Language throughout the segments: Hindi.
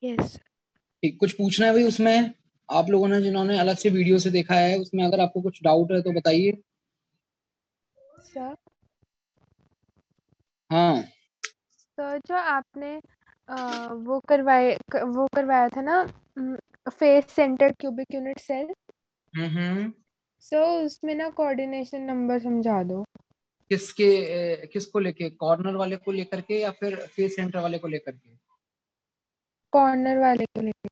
यस ठीक, कुछ पूछना है भाई उसमें? आप लोगों ने जिन्होंने अलग से वीडियो से देखा है उसमें अगर आपको कुछ डाउट है तो बताइए। सर। हाँ। सर जो आपने वो करवाया था ना, face centre cubic unit cell. Hmm. Sir उसमें ना कोऑर्डिनेशन नंबर समझा दो। किसको लेके, कॉर्नर वाले को लेकर के या फिर फेस सेंटर वाले को लेकर के? कॉर्नर वाले को लेके।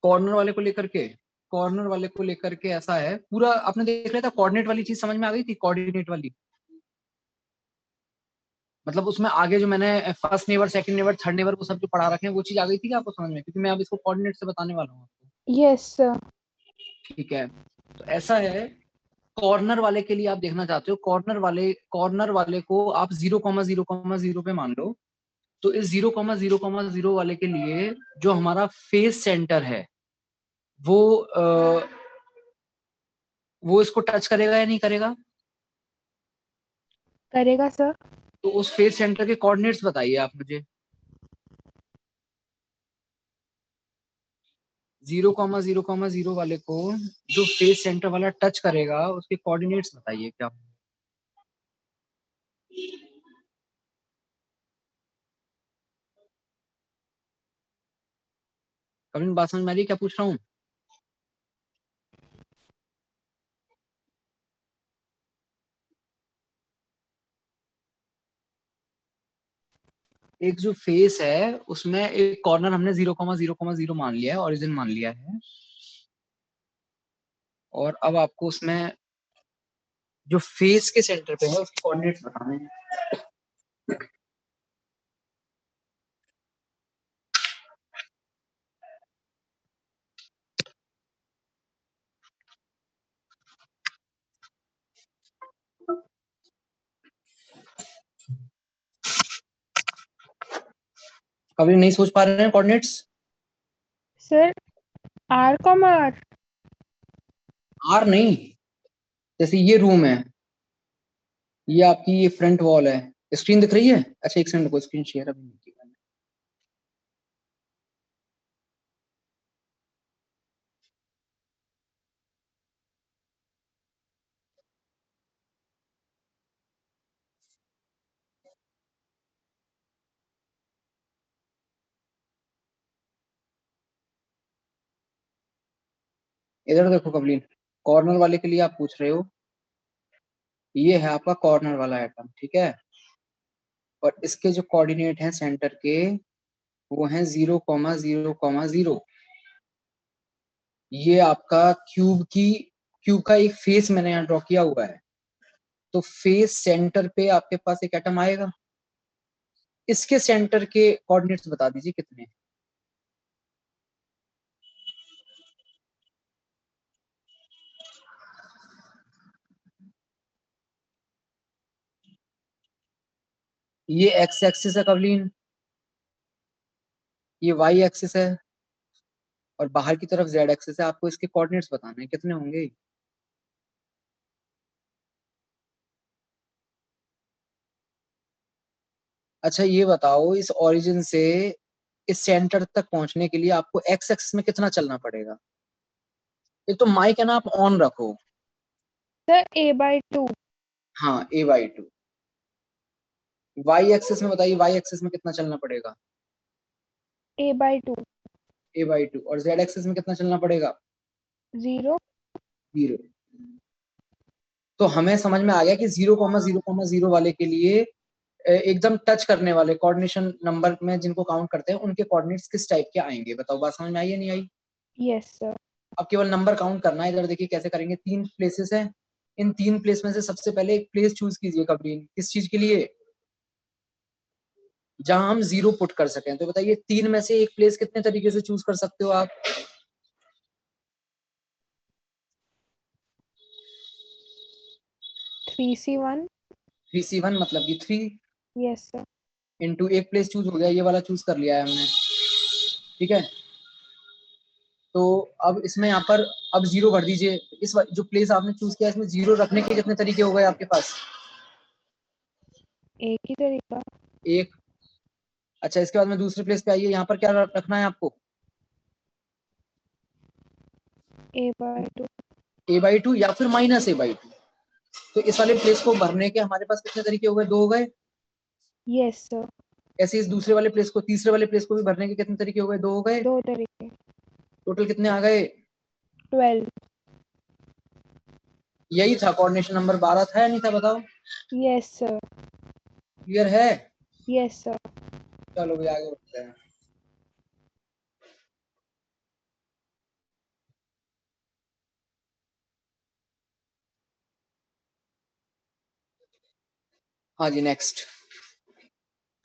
कॉर्नर वाले को लेकर के, कॉर्नर वाले को लेकर के ऐसा है, पूरा आपने देख लिया था? कोऑर्डिनेट वाली चीज समझ में आ गई थी? कोऑर्डिनेट वाली मतलब उसमें आगे जो मैंने first neighbour, second neighbour, third neighbour वो सब जो पढ़ा रखे हैं वो चीज आ गई थी क्या आपको समझ में? क्योंकि मैं अब इसको कोऑर्डिनेट से बताने वाला हूँ आपको। Yes sir. ठीक है, तो ऐसा है, कॉर्नर वाले के लिए आप देखना चाहते हो, कॉर्नर वाले को आप 0,0,0 पे मान लो। तो इस 0,0,0 वाले के लिए जो हमारा फेस सेंटर है वो वो इसको टच करेगा या नहीं करेगा? करेगा सर। तो उस फेस सेंटर के कोऑर्डिनेट्स बताइए आप मुझे। 0,0,0 वाले को जो फेस सेंटर वाला टच करेगा उसके कोऑर्डिनेट्स बताइए क्या? कभी बात समझ में आ रही है क्या पूछ रहा हूँ? एक जो फेस है उसमें एक कॉर्नर हमने 0,0,0 मान लिया है, ओरिजिन मान लिया है। और अब आपको उसमें जो फेस के सेंटर पे है उसके कोऑर्डिनेट्स बताने हैं। कभी नहीं सोच पा रहे हैं कोऑर्डिनेट्स? सर R, आर नहीं, जैसे ये रूम है, ये आपकी ये फ्रंट वॉल है, स्क्रीन दिख रही है? अच्छा एक सेकंड को, स्क्रीन शेयर अभी नहीं की मैंने। इधर देखो कबलीन, कॉर्नर वाले के लिए आप पूछ रहे हो, ये है आपका कॉर्नर वाला आइटम, ठीक है? और इसके जो कोऑर्डिनेट हैं सेंटर के वो हैं 0,0,0। ये आपका क्यूब का एक फेस मैंने यहाँ ड्रॉ किया हुआ है। तो फेस सेंटर पे आपके पास एक एटम आएगा, इसके सेंटर के कोऑर्डिनेट्स बता दीजिए कितने हैं? ये एक्स एक्सिस है कवलीन, ये वाई एक्सिस है, और बाहर की तरफ जेड एक्सिस है। आपको इसके कोऑर्डिनेट्स बताने हैं कितने होंगे। अच्छा ये बताओ, इस ओरिजिन से इस सेंटर तक पहुंचने के लिए आपको एक्स एक्सिस में कितना चलना पड़ेगा? एक तो माइक है ना, आप ऑन रखो। Sir A/2। हाँ A/2। वाई एक्सिस में बताइए, वाई एक्सिस में कितना चलना पड़ेगा? A/2। A/2। और जेड एक्सिस में कितना चलना पड़ेगा? 0। 0। तो हमें समझ में आ गया कि 0,0,0 वाले के लिए एकदम टच करने वाले कोऑर्डिनेशन नंबर में जिनको काउंट करते हैं उनके कोऑर्डिनेट्स किस टाइप के आएंगे। बताओ बात समझ में आई या नहीं आई? Yes sir. अब केवल नंबर काउंट करना है। इधर देखिए कैसे करेंगे, 3 प्लेसेस हैं, इन 3 प्लेस में से सबसे पहले एक प्लेस चूज कीजिए कबरीन, किस चीज के लिए? जहां हम 0 पुट कर सकें। तो बताइए 3 में से एक प्लेस कितने तरीके से चूज कर सकते हो आप? 3C1। 3C1 मतलब कि 3 यस सर। इंटू एक प्लेस चूज हो गया, ये वाला चूज कर लिया है हमने, ठीक है? तो अब इसमें यहाँ पर अब 0 भर दीजिए। जो प्लेस आपने चूज किया इसमें 0 रखने के कितने तरीके हो गए आपके पास? एक ही तरीका। एक। अच्छा, इसके बाद में दूसरे प्लेस पे आइए, यहाँ पर क्या रखना है आपको? A/2। a/2 या फिर -a/2। तो इस वाले प्लेस को भरने के हमारे पास कितने तरीके हो गए? 2 हो गए। Yes sir. ऐसे इस दूसरे वाले प्लेस को, तीसरे वाले प्लेस को भी भरने के कितने तरीके हो गए? 2 हो गए। 2 तरीके। टोटल कितने आ गए? 12। यही था कोऑर्डिनेशन नंबर 12 था या नहीं था, बताओ? Yes sir. क्लियर है? Yes sir. चलो भी आगे बढ़ते हैं। हाँ जी, नेक्स्ट।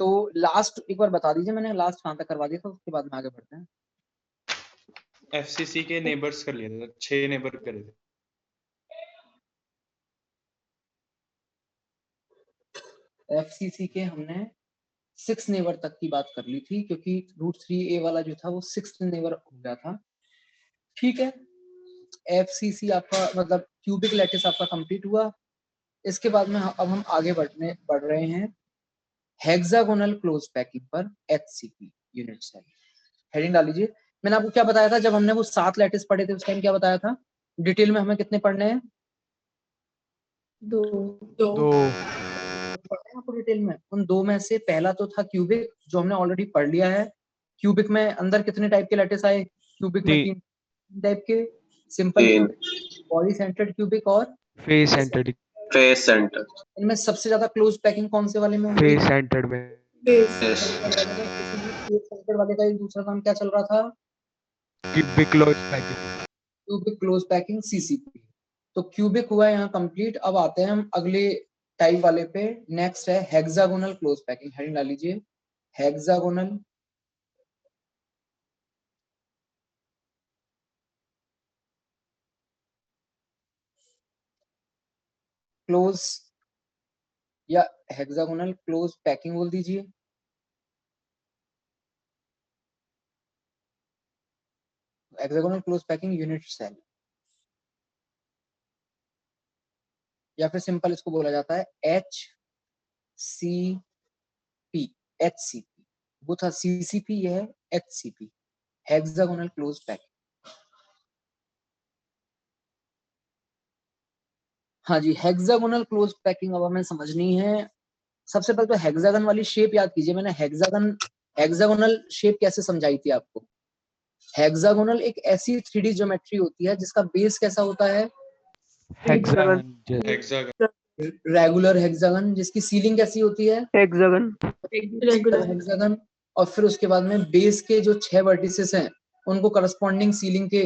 तो लास्ट एक बार बता दीजिए, मैंने लास्ट कहाँ तक करवा दिया था, उसके बाद में आगे बढ़ते हैं। एफसीसी के नेबर्स कर लिए थे, 6 नेबर करे थे। एफसीसी के हमने 6 नेबर तक की बात कर ली थी, क्योंकि √3a वाला जो था वो 6th नेबर हो गया था। ठीक है, एफसीसी आपका मतलब क्यूबिक लैटिस आपका कंप्लीट हुआ। इसके बाद में अब हम आगे बढ़ रहे हैं हेक्सागोनल क्लोज पैकिंग पर, एचसीपी यूनिट सेल। हेडिंग डाल लीजिए। मैंने आपको क्या बताया था जब हमने वो 7 लैटिस पढ़े थे, उस टाइम क्या बताया था? डिटेल में हमें कितने पढ़ने हैं? 2। पढ़ने हैं आपको डिटेल में। उन 2 में से पहला तो था क्यूबिक, जो हमने ऑलरेडी पढ़ लिया है। क्यूबिक में अंदर कितने टाइप के लैटिस आए? क्यूबिक में 3 टाइप के, simple cubic, body centred cubic और फेस सेंटर्ड। Face centre. इनमें सबसे ज्यादा क्लोज पैकिंग कौन से वाले में होगी? फेस सेंटर्ड में। फेस सेंटर वाले का एक दूसरा नाम क्या चल रहा था? Cubic close packing. Cubic close packing, CCP. तो क्यूबिक हुआ यहाँ कंप्लीट। अब आते हैं हम अगले टाइप वाले पे। नेक्स्ट है हेक्सागोनल क्लोज पैकिंग। हेडिंग डाल लीजिए, हेक्सागोनल क्लोज या हेक्सागोनल क्लोज पैकिंग बोल दीजिए। Hexagonal close packing unit cell, या फिर सिंपल इसको बोला जाता है HCP। HCP वो था CCP, ये है HCP, हेक्सागोनल क्लोज पैकिंग। हाँ जी, हेक्सागोनल क्लोज पैकिंग अब हमें समझनी है। सबसे पहले तो हेक्सागन वाली शेप याद कीजिए। मैंने हेक्सागोनल शेप कैसे समझाई थी आपको? हेक्सागोनल एक ऐसी 3D ज्योमेट्री होती है जिसका बेस कैसा होता है? हेक्सागन। हेक्सागन। Regular hexagon. जिसकी सीलिंग कैसी होती है? हेक्सागन। Regular hexagon. और फिर उसके बाद में बेस के जो 6 वर्टिसेस हैं उनको करस्पॉन्डिंग सीलिंग के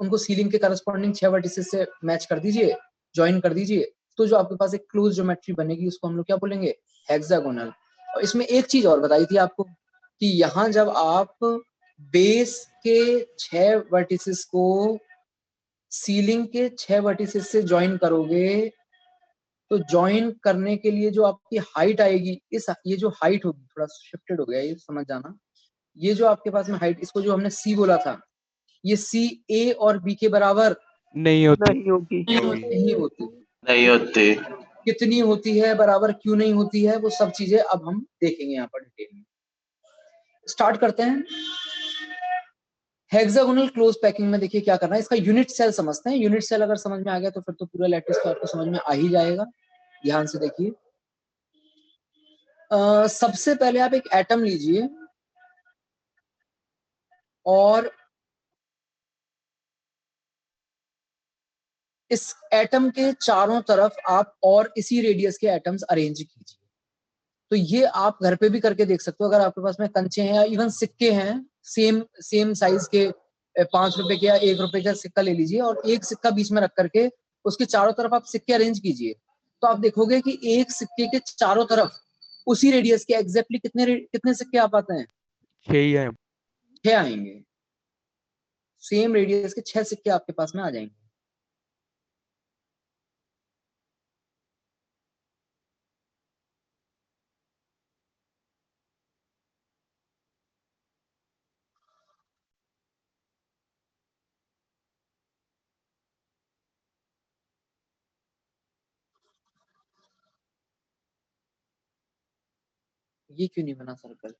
उनको सीलिंग के करस्पॉन्डिंग 6 वर्टिसेस से मैच कर दीजिए, ज्वाइन कर दीजिए। तो जो आपके पास एक क्लोज ज्योमेट्री बनेगी उसको हम लोग क्या बोलेंगे? हेक्सागोनल। और इसमें एक चीज और बताई थी आपको कि यहाँ जब आप बेस के 6 वर्टिसेस को सीलिंग के 6 वर्टिसेस से ज्वाइन करोगे, तो ज्वाइन करने के लिए जो आपकी हाइट आएगी, ये जो हाइट होगी, थोड़ा शिफ्टेड हो गया ये, समझ जाना। ये जो आपके पास में हाइट, इसको जो हमने सी बोला था, ये सी ए और बी के बराबर नहीं होती। नहीं होती। नहीं होती। कितनी होती है, बराबर क्यों नहीं होती है, वो सब चीजें अब हम देखेंगे यहाँ पर डिटेल में। स्टार्ट करते हैं। हेक्सागोनल क्लोज पैकिंग में देखिए क्या करना है, इसका यूनिट सेल समझते हैं। यूनिट सेल अगर समझ में आ गया तो फिर तो पूरा लैटिस तो आपको समझ में आ ही जाएगा। ध्यान से देखिए। सबसे पहले आप एक एटम लीजिए और इस एटम के चारों तरफ आप और इसी रेडियस के एटम्स अरेंज कीजिए। तो ये आप घर पे भी करके देख सकते हो। अगर आपके पास में कंचे हैं या इवन सिक्के हैं सेम साइज के, 5 रुपए के या 1 रुपए का सिक्का ले लीजिए और एक सिक्का बीच में रख करके उसके चारों तरफ आप सिक्के अरेंज कीजिए। तो आप देखोगे कि एक सिक्के के चारों तरफ उसी रेडियस के एग्जैक्टली कितने सिक्के आ पाते हैं? 6 है। 6 आएंगे। सेम रेडियस के 6 सिक्के आपके पास में आ जाएंगे। ये क्यों नहीं बना सर्कल?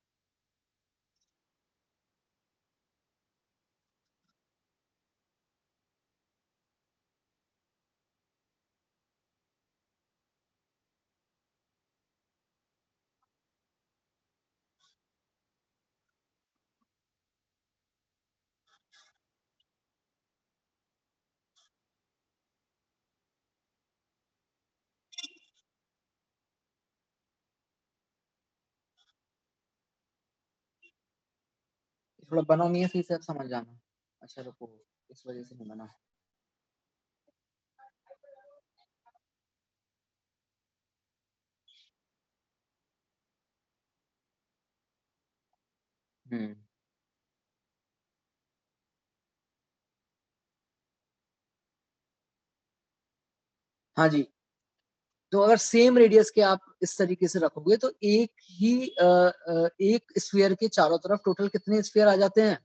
थोड़ा बना नहीं है सही से, आप समझ जाना। अच्छा रुको, इस वजह से नहीं बना। हम्म, हाँ जी। तो अगर सेम रेडियस के आप इस तरीके से रखोगे तो एक ही एक स्फीयर के चारों तरफ टोटल कितने स्फीयर आ जाते हैं?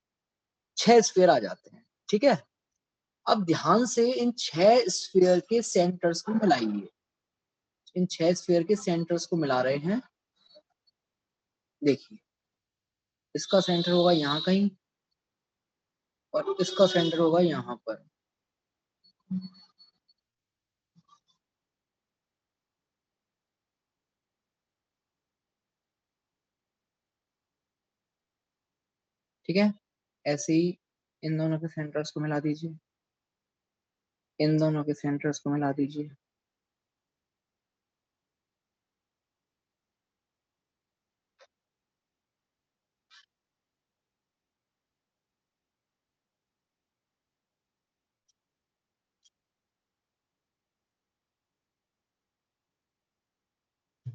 6 स्फीयर आ जाते हैं। ठीक है, अब ध्यान से इन 6 स्फीयर के सेंटर्स को मिलाइए। इन 6 स्फीयर के सेंटर्स को मिला रहे हैं। देखिए, इसका सेंटर होगा यहाँ कहीं और इसका सेंटर होगा यहाँ पर। ठीक है, ऐसे ही इन दोनों के सेंटर्स को मिला दीजिए। इन दोनों के सेंटर्स को मिला दीजिए।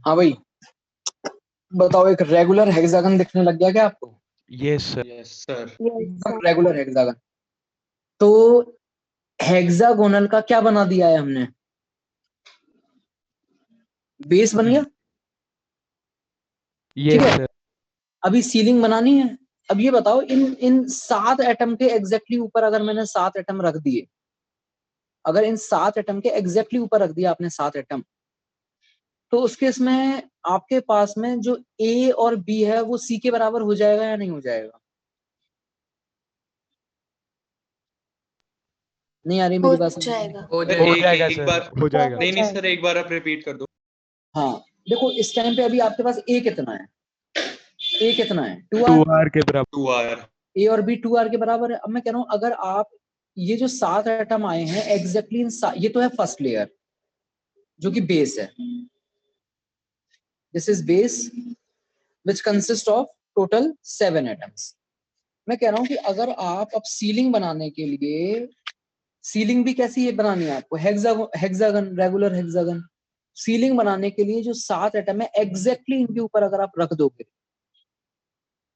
हाँ भाई, बताओ, एक रेगुलर हेक्सागन दिखने लग गया क्या आपको? Yes, sir. Yes sir. Yes, एकदम sir. Regular hexagon. तो हेक्सागोनल का क्या बना दिया है हमने? बेस बन गया। ठीक Yes, है, sir. अभी सीलिंग बनानी है। अब ये बताओ, इन इन 7 एटम के एग्जैक्टली ऊपर अगर मैंने 7 एटम रख दिए, अगर इन 7 एटम के एग्जैक्टली ऊपर रख दिया आपने 7 एटम, तो उस केस में आपके पास में जो ए और बी है वो सी के बराबर हो जाएगा या नहीं हो जाएगा? नहीं आ रही हो मेरी बात समझ में? जाएगा। हो हो जाए जाएगा एक सर, बार। हो जाएगा। नहीं नहीं सर, एक बार आप रिपीट कर दो। हाँ, देखो इस टाइम पे अभी आपके पास ए कितना है? ए कितना है? 2 2r। R के बराबर। 2R। ए और बी 2r के बराबर है। अब मैं कह रहा हूं, अगर आप ये जो 7 एटम आए हैं एग्जैक्टली ये तो है फर्स्ट लेयर जो कि बेस है। This is base which consist of total 7 atoms. मैं कह रहा हूं कि अगर आप अब सीलिंग बनाने के लिए, सीलिंग भी कैसी है बनानी है आपको? Hexagon, regular hexagon. सीलिंग बनाने के लिए जो 7 एटम है एग्जैक्टली इनके ऊपर अगर आप रख दोगे,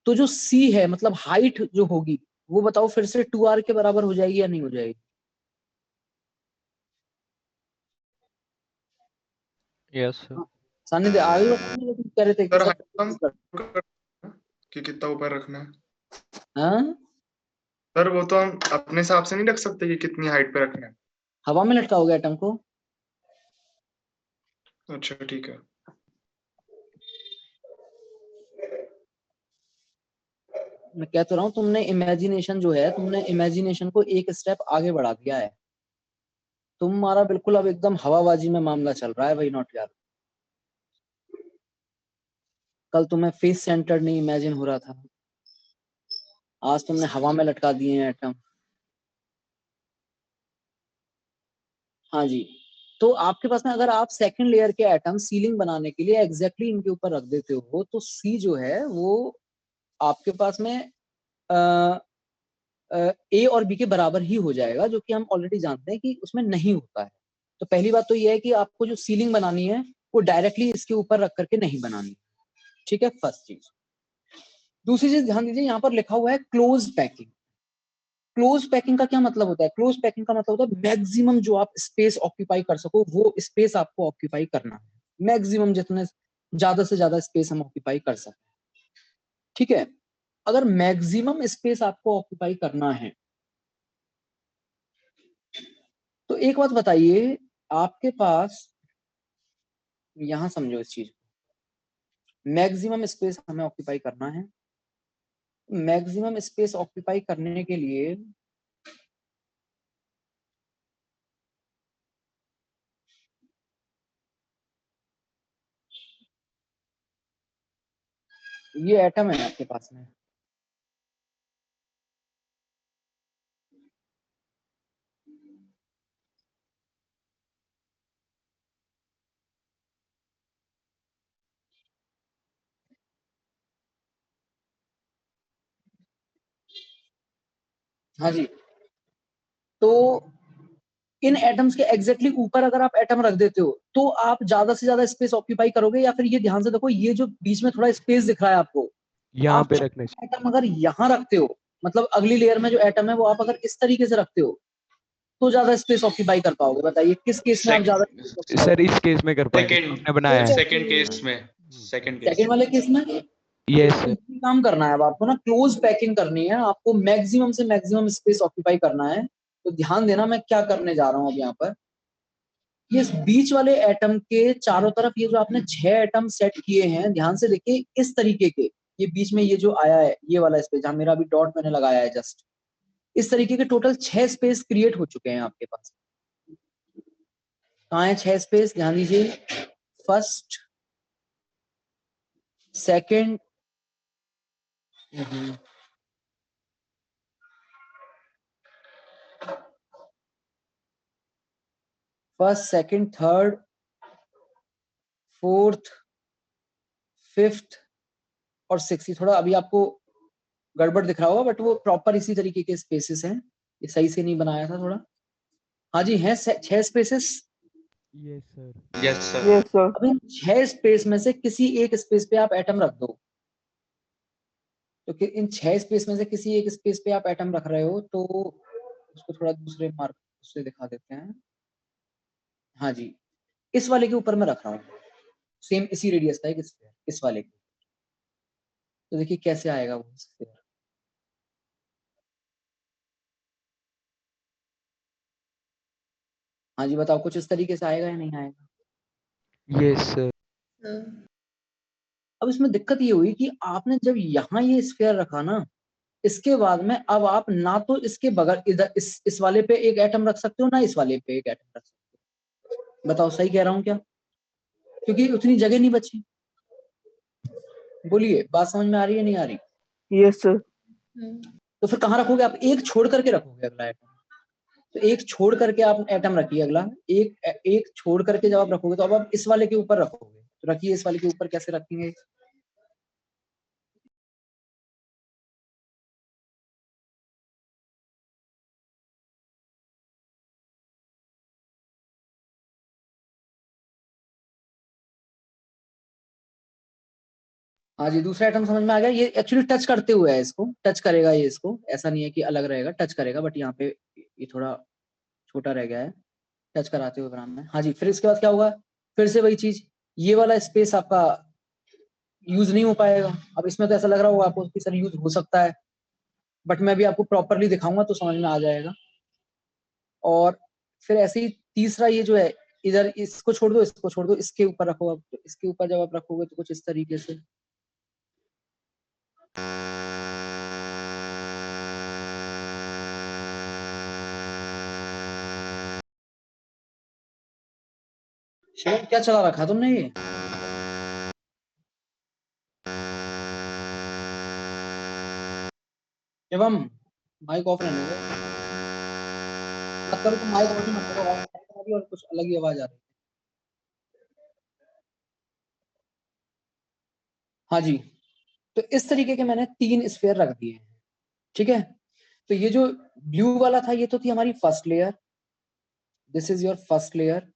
तो जो सी है मतलब हाइट जो होगी वो बताओ फिर से 2r के बराबर हो जाएगी या नहीं हो जाएगी? Yes, sir. सानिध्य आगे बताने, लेकिन कह रहे थे कि सर सब हम कि कितना ऊपर रखना है। हाँ, सर वो तो हम अपने हिसाब से नहीं रख सकते कि कितनी हाइट पे रखना है। हवा में लटकाओगे एटम को? अच्छा ठीक है। मैं कह तो रहा हूँ, तुमने इमेजिनेशन जो है, तुमने इमेजिनेशन को एक स्टेप आगे बढ़ा दिया है। तुम्हारा बिल्कुल अब एकदम हवाबाजी में मामला चल रहा है भाई, नॉट यार। कल तुम्हें फेस सेंटर्ड नहीं इमेजिन हो रहा था, आज तुमने हवा में लटका दिए हैं एटम। हाँ जी, तो आपके पास में अगर आप सेकंड लेयर के एटम सीलिंग बनाने के लिए एग्जैक्टली इनके ऊपर रख देते हो, तो सी जो है वो आपके पास में ए और बी के बराबर ही हो जाएगा, जो कि हम ऑलरेडी जानते हैं कि उसमें नहीं होता है। तो पहली बात तो ये है कि आपको जो सीलिंग बनानी है वो डायरेक्टली इसके ऊपर रख करके नहीं बनानी। ठीक है, फर्स्ट चीज। दूसरी चीज ध्यान दीजिए, यहाँ पर लिखा हुआ है क्लोज पैकिंग। क्लोज पैकिंग का क्या मतलब होता है? क्लोज पैकिंग का मतलब होता है मैक्सिमम जो आप स्पेस ऑक्यूपाई कर सको वो स्पेस आपको ऑक्यूपाई करना है। मैक्सिमम जितने ज्यादा से ज्यादा स्पेस हम ऑक्यूपाई कर सकें। ठीक है, अगर मैक्सिमम स्पेस आपको ऑक्यूपाई करना है तो एक बात बताइए, आपके पास, यहां समझो इस चीज को, मैक्सिमम स्पेस हमें ऑक्यूपाई करना है। मैक्सिमम स्पेस ऑक्यूपाई करने के लिए ये एटम है आपके पास में, हाँ जी, तो इन एटम्स के एग्जैक्टली ऊपर अगर आप एटम रख देते हो तो आप ज्यादा से ज्यादा स्पेस ऑक्यूपाई करोगे, या फिर ये ध्यान से देखो, ये जो बीच में थोड़ा स्पेस दिख रहा है आपको, यहाँ आप पे रखने चाहिए। एटम अगर यहाँ रखते हो, मतलब अगली लेयर में जो एटम है वो आप अगर इस तरीके से रखते हो तो ज्यादा स्पेस ऑक्यूपाई कर पाओगे। बताइए किस केस में आप ज्यादा space occupy सर इस केस में कर पाएंगे, सेकंड आपने बनाया है। सेकंड केस में, सेकंड केस सेकंड वाले केस में यस तो सर। इसी काम करना है। अब आपको ना क्लोज पैकिंग करनी है, आपको मैक्सिमम से मैक्सिमम स्पेस ऑक्यूपाई करना है। तो ध्यान देना मैं क्या करने जा रहा हूँ अब यहाँ पर। ये बीच वाले एटम के चारों तरफ ये जो आपने 6 एटम सेट किए हैं, ध्यान से देखिए इस तरीके के, ये बीच में ये जो आया है ये वाला स्पेस जहां मेरा अभी डॉट मैंने लगाया है, जस्ट इस तरीके के टोटल 6 स्पेस क्रिएट हो चुके हैं आपके पास। कहाँ है 6 स्पेस, ध्यान दीजिए। First, second, first second third fourth fifth और सिक्स। थोड़ा अभी आपको गड़बड़ दिख रहा होगा बट वो प्रॉपर इसी तरीके के स्पेसेस हैं, ये सही से नहीं बनाया था थोड़ा। हाँ जी, हैं 6 spaces. Yes sir. Yes sir. Yes sir. अब इन 6 स्पेस में से किसी एक स्पेस पे आप एटम रख दो। तो इन 6 स्पेस में से किसी एक स्पेस पे आप एटम रख रहे हो, तो उसको थोड़ा दूसरे मार्क से दिखा देते हैं। हाँ जी, इस वाले के ऊपर मैं रख रहा हूँ, सेम इसी रेडियस का एक स्फीयर, इस वाले के। तो देखिए कैसे आएगा वो स्फीयर। हाँ जी बताओ, कुछ इस तरीके से आएगा या नहीं आएगा? Yes sir. अब इसमें दिक्कत ये हुई कि आपने जब यहाँ ये स्फीयर रखा ना, इसके बाद में अब आप ना तो इसके बगल इधर इस वाले पे एक एटम रख सकते हो, ना इस वाले पे एक एटम रख सकते हो। बताओ सही कह रहा हूँ क्या? क्योंकि उतनी जगह नहीं बची। बोलिए, बात समझ में आ रही है नहीं आ रही? Yes sir. तो फिर कहाँ रखोगे आप? एक छोड़ करके रखोगे अगला एटम। तो एक छोड़ करके आप एटम रखिए अगला, एक छोड़ करके जब आप रखोगे तो अब आप इस वाले के ऊपर रखोगे। तो रखिए, इस वाले के ऊपर कैसे रखेंगे? हाँ जी, दूसरा आइटम समझ में आ गया। ये एक्चुअली टच करते हुए है, इसको टच करेगा ये, इसको ऐसा नहीं है कि अलग रहेगा, टच करेगा, बट यहाँ पे ये थोड़ा छोटा रह गया है टच कराते हुए ग्राम में। हाँ जी, फिर इसके बाद क्या होगा? फिर से वही चीज, ये वाला स्पेस आपका यूज नहीं हो पाएगा। अब इसमें तो ऐसा लग रहा होगा आपको कि सर यूज हो सकता है, बट मैं भी आपको प्रॉपरली दिखाऊंगा तो समझ में आ जाएगा। और फिर ऐसे ही तीसरा ये जो है, इधर इसको छोड़ दो, इसको छोड़ दो, इसके ऊपर रखो। अब तो इसके ऊपर जब आप रखोगे तो कुछ इस तरीके से। शिवम क्या चला रखा तुमने ये? शिवम माइक ऑफ रहने दो, मत करो तो माइक ऑन मत करो, ऑफ आ रही है और कुछ अलग ही आवाज आ रही है। हाँ जी, तो इस तरीके के मैंने 3 स्फीयर रख दिए हैं, ठीक है। तो ये जो ब्लू वाला था ये तो थी हमारी first layer, this is your first layer.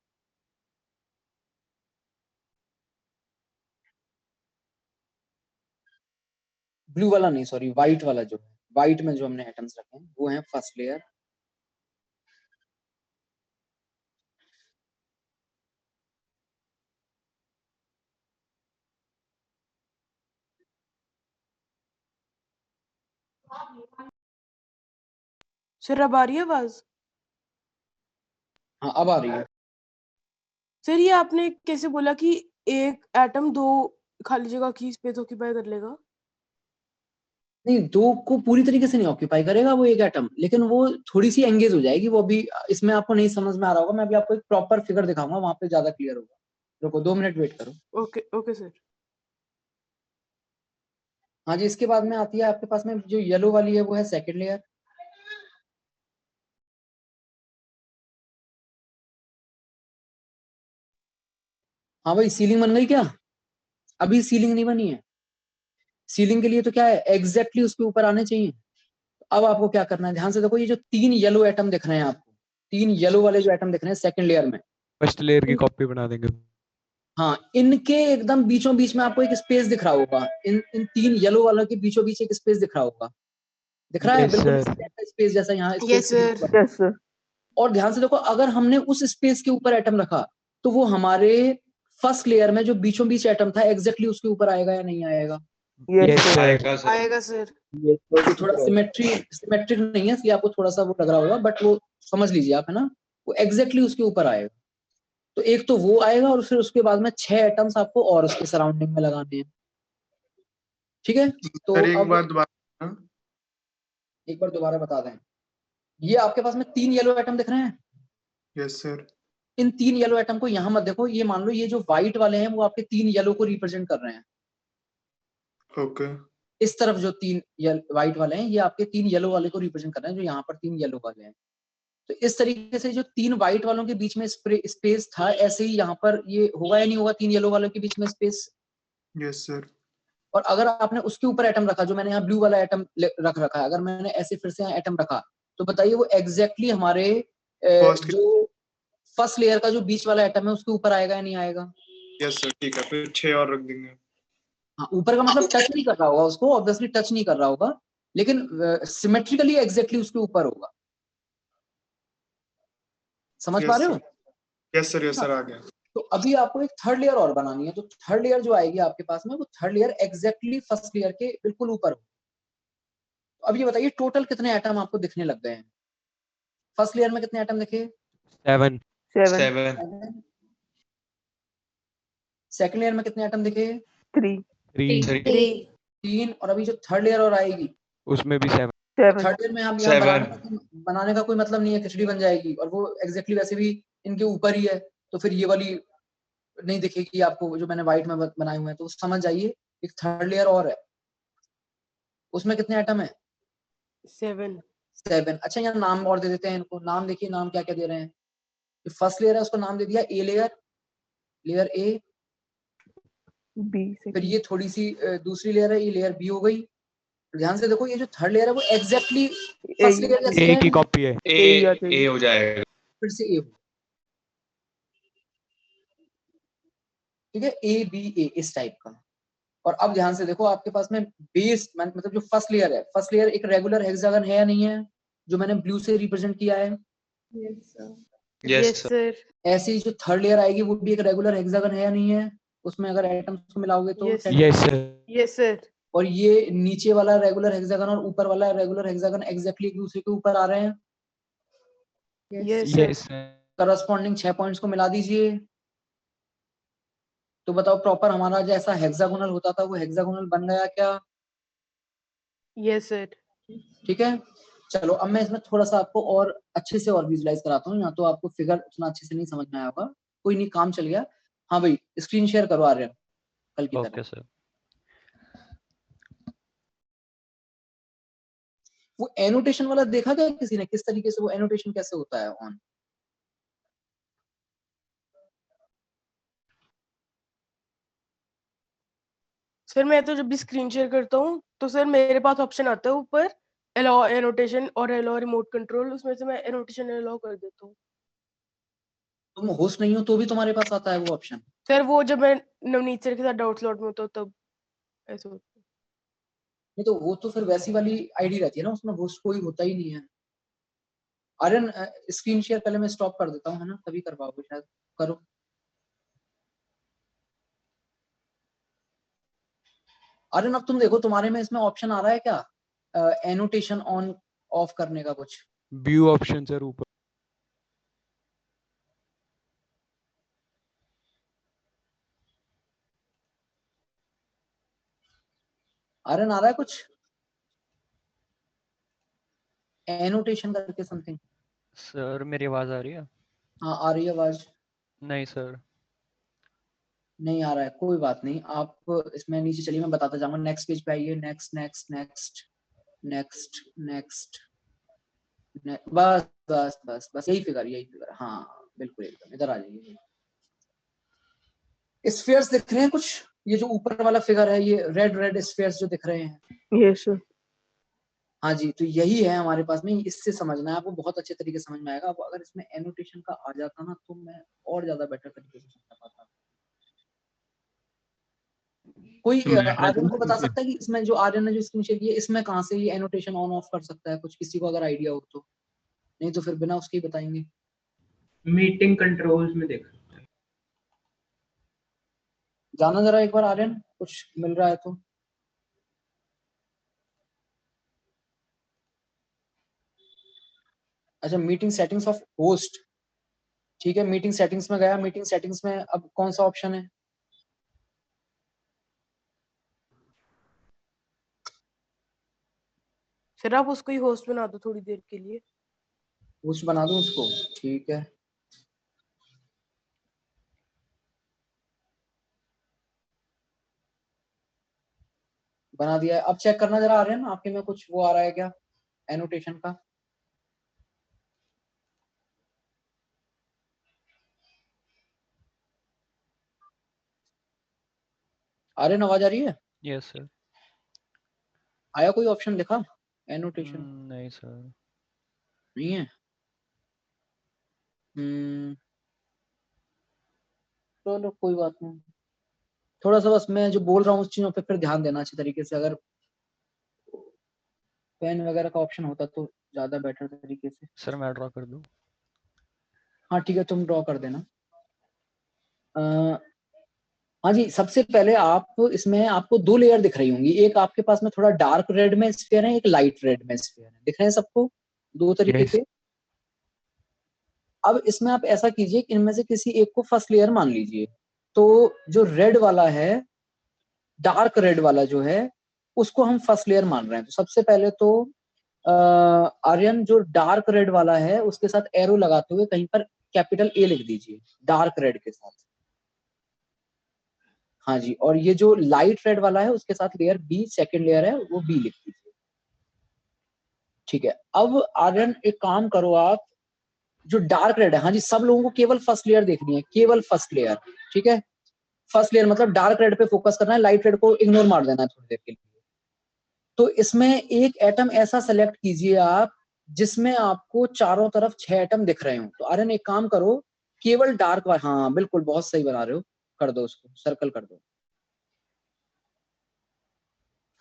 Blue वाला नहीं, सॉरी, व्हाइट वाला, जो है व्हाइट में जो हमने एटम्स रखे हैं वो है फर्स्ट लेयर। सर अब आ रही है आवाज? हाँ अब आ रही है। सर ये आपने कैसे बोला कि एक एटम 2 खाली जगह की स्पेस ऑक्यूपाई कर लेगा? नहीं, 2 को पूरी तरीके से नहीं ऑक्यूपाई करेगा वो एक एटम, लेकिन वो थोड़ी सी एंगेज हो जाएगी। वो अभी इसमें आपको नहीं समझ में आ रहा होगा, मैं अभी आपको एक प्रॉपर फिगर दिखाऊंगा, वहां पे ज्यादा क्लियर होगा। रुको 2 मिनट वेट करो। Okay okay sir. हाँ जी, इसके बाद में आती है आपके पास में जो येलो वाली है वो है सेकेंड लेयर। हाँ भाई, सीलिंग बन गई क्या? अभी सीलिंग नहीं बनी है। सीलिंग के लिए तो क्या है, एग्जैक्टली उसके ऊपर आने चाहिए। अब आपको क्या करना है, ध्यान से देखो, ये जो 3 येलो एटम दिख रहे हैं आपको, 3 येलो वाले जो एटम दिख रहे हैं सेकंड लेयर में, फर्स्ट लेयर की कॉपी बना देंगे। हाँ, इनके एकदम बीचों बीच में आपको एक स्पेस दिख रहा होगा, इन 3 येलो वालों के बीचों बीच एक स्पेस दिख रहा होगा, दिख रहा है Yes, बिल्कुल sir. स्पेस जैसा यहाँ Yes, sir. स्पेस। और ध्यान से देखो, अगर हमने उस स्पेस के ऊपर एटम रखा तो वो हमारे फर्स्ट लेयर में जो बीचों बीच एटम था एग्जैक्टली उसके ऊपर आएगा या नहीं आएगा? Yes, sir. आएगा सर। आएगा सर। तो थोड़ा सिमेट्रिक नहीं है, इसलिए आपको थोड़ा सा वो लग रहा होगा, बट वो समझ लीजिए आप, है ना, वो एग्जैक्टली उसके ऊपर आएगा। तो एक तो वो आएगा और फिर उसके बाद में 6 एटम्स आपको और उसके सराउंडिंग में लगाने हैं, ठीक है? तो सर एक अब बार दोबारा। एक बार दोबारा बता दें, ये आपके पास में 3 येलो एटम दिख रहे हैं। Yes sir. इन 3 येलो एटम को यहाँ मत देखो, ये मान लो ये जो व्हाइट वाले हैं वो आपके 3 येलो को रिप्रेजेंट कर रहे हैं। ओके। इस तरफ जो 3 व्हाइट वाले हैं ये आपके 3 येलो वाले को रिप्रेजेंट कर रहे हैं, जो यहाँ पर 3 येलो वाले हैं। तो इस तरीके से जो 3 व्हाइट वालों के बीच में स्पेस था, ऐसे ही यहाँ पर ये होगा या नहीं होगा 3 येलो वालों के बीच में स्पेस? Yes sir. और अगर आपने उसके ऊपर एटम रखा, जो मैंने यहाँ ब्लू वाला एटम रख रखा है, अगर मैंने ऐसे फिर से यहाँ एटम रखा, तो बताइए वो एग्जैक्टली हमारे जो फर्स्ट लेयर का जो बीच वाला एटम है उसके ऊपर आएगा या नहीं आएगा? यस सर, ठीक है, फिर 6 और रख देंगे। हाँ, ऊपर का मतलब टच नहीं कर रहा होगा उसको, ऑब्वियसली टच नहीं कर रहा होगा, लेकिन सिमेट्रिकली एग्जैक्टली उसके ऊपर होगा। समझ पा रहे हो? यस सर, आ गया। तो अभी आपको एक थर्ड लेयर और बनानी है, तो थर्ड लेयर जो आएगी आपके पास में, वो third layer exactly first layer के बिल्कुल ऊपर हो। तो अब ये बताइए टोटल कितने एटम आपको दिखने लग गए हैं? फर्स्ट लेयर में कितने एटम दिखे? 7. 7 सेकंड लेयर में कितने एटम दिखे? 3. 3। और अभी जो थर्ड लेयर और आएगी उसमें भी 7. थर्ड लेयर में हम यहाँ 7 बनाने का कोई मतलब नहीं है, खिचड़ी बन जाएगी, और वो एग्जैक्टली वैसे भी इनके ऊपर ही है, तो फिर ये वाली नहीं दिखेगी आपको जो मैंने व्हाइट में बनाए हुए हैं। तो समझ जाइए एक थर्ड लेयर और है, उसमें कितने एटम है? 7। अच्छा, यहाँ नाम और दे देते हैं इनको, नाम देखिए, नाम क्या क्या दे रहे हैं। जो फर्स्ट लेयर है उसका नाम दे दिया A layer, layer A B, फिर ये थोड़ी सी दूसरी लेयर है, ये लेयर बी हो गई। ध्यान से देखो, ये जो थर्ड लेयर है वो एग्जैक्टली फर्स्ट लेयर जैसी ए है, की कॉपी है। ए हो जाएगा। फिर से ए हो, ठीक है, ए बी ए इस टाइप का। और अब ध्यान से देखो, आपके पास में बेस मतलब जो फर्स्ट लेयर है, फर्स्ट लेयर एक रेगुलर हेक्सागन है या नहीं है, जो मैंने ब्लू से रिप्रेजेंट किया है? Yes sir. ऐसे ही जो थर्ड लेयर आएगी वो भी एक रेगुलर हेक्सागन है या नहीं है? उसमें अगर एटम्स को मिलाओगे तो यस सर। और ये नीचे वाला रेगुलर हेक्सागन और ऊपर वाला रेगुलर हेक्सागन एग्जैक्टली एक दूसरे के ऊपर आ रहे हैं। Yes sir. करस्पॉन्डिंग 6 पॉइंट्स को मिला दीजिए, तो बताओ प्रॉपर हमारा जैसा हेक्सागोनल होता था वो हेक्सागोनल बन गया क्या? Yes sir. ठीक है, चलो अब मैं इसमें थोड़ा सा आपको और अच्छे से और विजुलाइज कराता हूँ, या तो आपको फिगर उतना अच्छे से नहीं समझ में आया होगा, कोई नहीं, काम चल गया। हाँ भाई, स्क्रीन शेयर करो आर्यन कल की तरह। Okay sir. वो एनोटेशन वाला देखा क्या किसी ने, किस तरीके से वो एनोटेशन कैसे होता है ऑन? सर मैं तो जब भी स्क्रीन शेयर करता हूँ तो सर मेरे पास ऑप्शन आता है ऊपर अलाउ एनोटेशन और अलाउ रिमोट कंट्रोल, उसमें से मैं एनोटेशन अलाउ कर देता हूँ। तुम होस्ट नहीं हो तो भी तुम्हारे पास आता है वो ऑप्शन? सर वो जब मैं नवनीत सर के साथ डाउट स्लॉट में होता हूँ तब ऐसा होता है। नहीं तो वो तो फिर वैसी वाली आईडी रहती है ना, उसमें होस्ट कोई होता ही नहीं है। आर्यन स्क्रीन शेयर पहले मैं स्टॉप कर देता हूँ, है ना, तभी कर पाओगे शायद, करो। आर्यन अब तुम देखो तुम्हारे में इसमें ऑप्शन आ रहा है क्या एनोटेशन ऑन ऑफ करने का कुछ? व्यू ऑप्शन सर ऊपर। आर्यन आ रहा है कुछ एनोटेशन करके समथिंग? सर मेरी आवाज आ रही है? हाँ आ रही है आवाज। नहीं सर। नहीं आ रहा है, कोई बात नहीं, आप इसमें नीचे चलिए, मैं बताता जाऊंगा। नेक्स्ट पेज पे आइए, next next next next next, बस बस बस बस यही फिगर, हाँ बिल्कुल एकदम, इधर आ जाइए। स्फीयर्स दिख रहे हैं कुछ? ये जो ऊपर वाला फिगर है, ये रेड रेड स्फीयर्स जो दिख रहे हैं, यस सर। हाँ जी, तो यही है हमारे पास में, इससे समझना है आपको, बहुत अच्छे तरीके से समझ में आएगा। अब अगर इसमें एनोटेशन का आ जाता ना तो मैं और ज्यादा बेटर तरीके से समझा पाता। कोई आर्यन को बता सकता है कि इसमें जो आर्यन ने जो स्क्रीन शेयर की है इसमें कहाँ से ये एनोटेशन ऑन ऑफ कर सकता है, कुछ किसी को अगर आइडिया हो तो? नहीं तो फिर बिना उसके ही बताएंगे। मीटिंग कंट्रोल्स में देख सकते हैं। जाना जरा एक बार आर्यन, कुछ मिल रहा है तो। अच्छा, मीटिंग सेटिंग्स ऑफ होस्ट, ठीक है, मीटिंग सेटिंग्स में गया। मीटिंग सेटिंग्स में अब कौन सा ऑप्शन है? सर आप उसको ही होस्ट बना दो थोड़ी देर के लिए। होस्ट बना दूं उसको, ठीक है। बना दिया है। अब चेक करना जरा आर्यन, आपके में कुछ वो आ रहा है क्या एनोटेशन का? आर्यन आवाज आ रही है? Yes sir. आया कोई ऑप्शन लिखा एनोटेशन? नहीं सर। नहीं है। चलो कोई बात नहीं, थोड़ा सा बस मैं जो बोल रहा हूँ उस चीजों पे फिर ध्यान देना अच्छे तरीके से। अगर पेन वगैरह का ऑप्शन होता तो ज्यादा बेटर तरीके से। सर मैं ड्रॉ कर दूं? हाँ ठीक है, तुम ड्रॉ कर देना। हाँ जी, सबसे पहले आप इसमें आपको दो लेयर दिख रही होंगी, एक आपके पास में थोड़ा डार्क रेड में स्फीयर है, एक लाइट रेड में स्फीयर है, दिख रहे हैं सबको दो तरीके Yes. के। अब इसमें आप ऐसा कीजिए कि इनमें से किसी एक को फर्स्ट लेयर मान लीजिए। तो जो रेड वाला है, डार्क रेड वाला जो है, उसको हम फर्स्ट लेयर मान रहे हैं। तो सबसे पहले तो आर्यन जो डार्क रेड वाला है उसके साथ एरो लगाते हुए कहीं पर कैपिटल ए लिख दीजिए डार्क रेड के साथ। हाँ जी, और ये जो लाइट रेड वाला है उसके साथ लेयर बी, सेकंड लेयर है, वो बी लिख दीजिए। ठीक है, अब आर्यन एक काम करो आप, जो डार्क रेड है, हाँ जी सब लोगों को केवल फर्स्ट लेयर देखनी है, केवल फर्स्ट लेयर। ठीक है, फर्स्ट लेयर मतलब डार्क रेड पे फोकस करना है, लाइट रेड को इग्नोर मार देना है थोड़ी देर के लिए। तो इसमें एक एटम ऐसा सेलेक्ट कीजिए आप जिसमें आपको चारों तरफ 6 एटम दिख रहे हो। तो आर्यन एक काम करो, केवल डार्क, हाँ बिल्कुल बहुत सही बना रहे हो, कर दो उसको, सर्कल कर दो।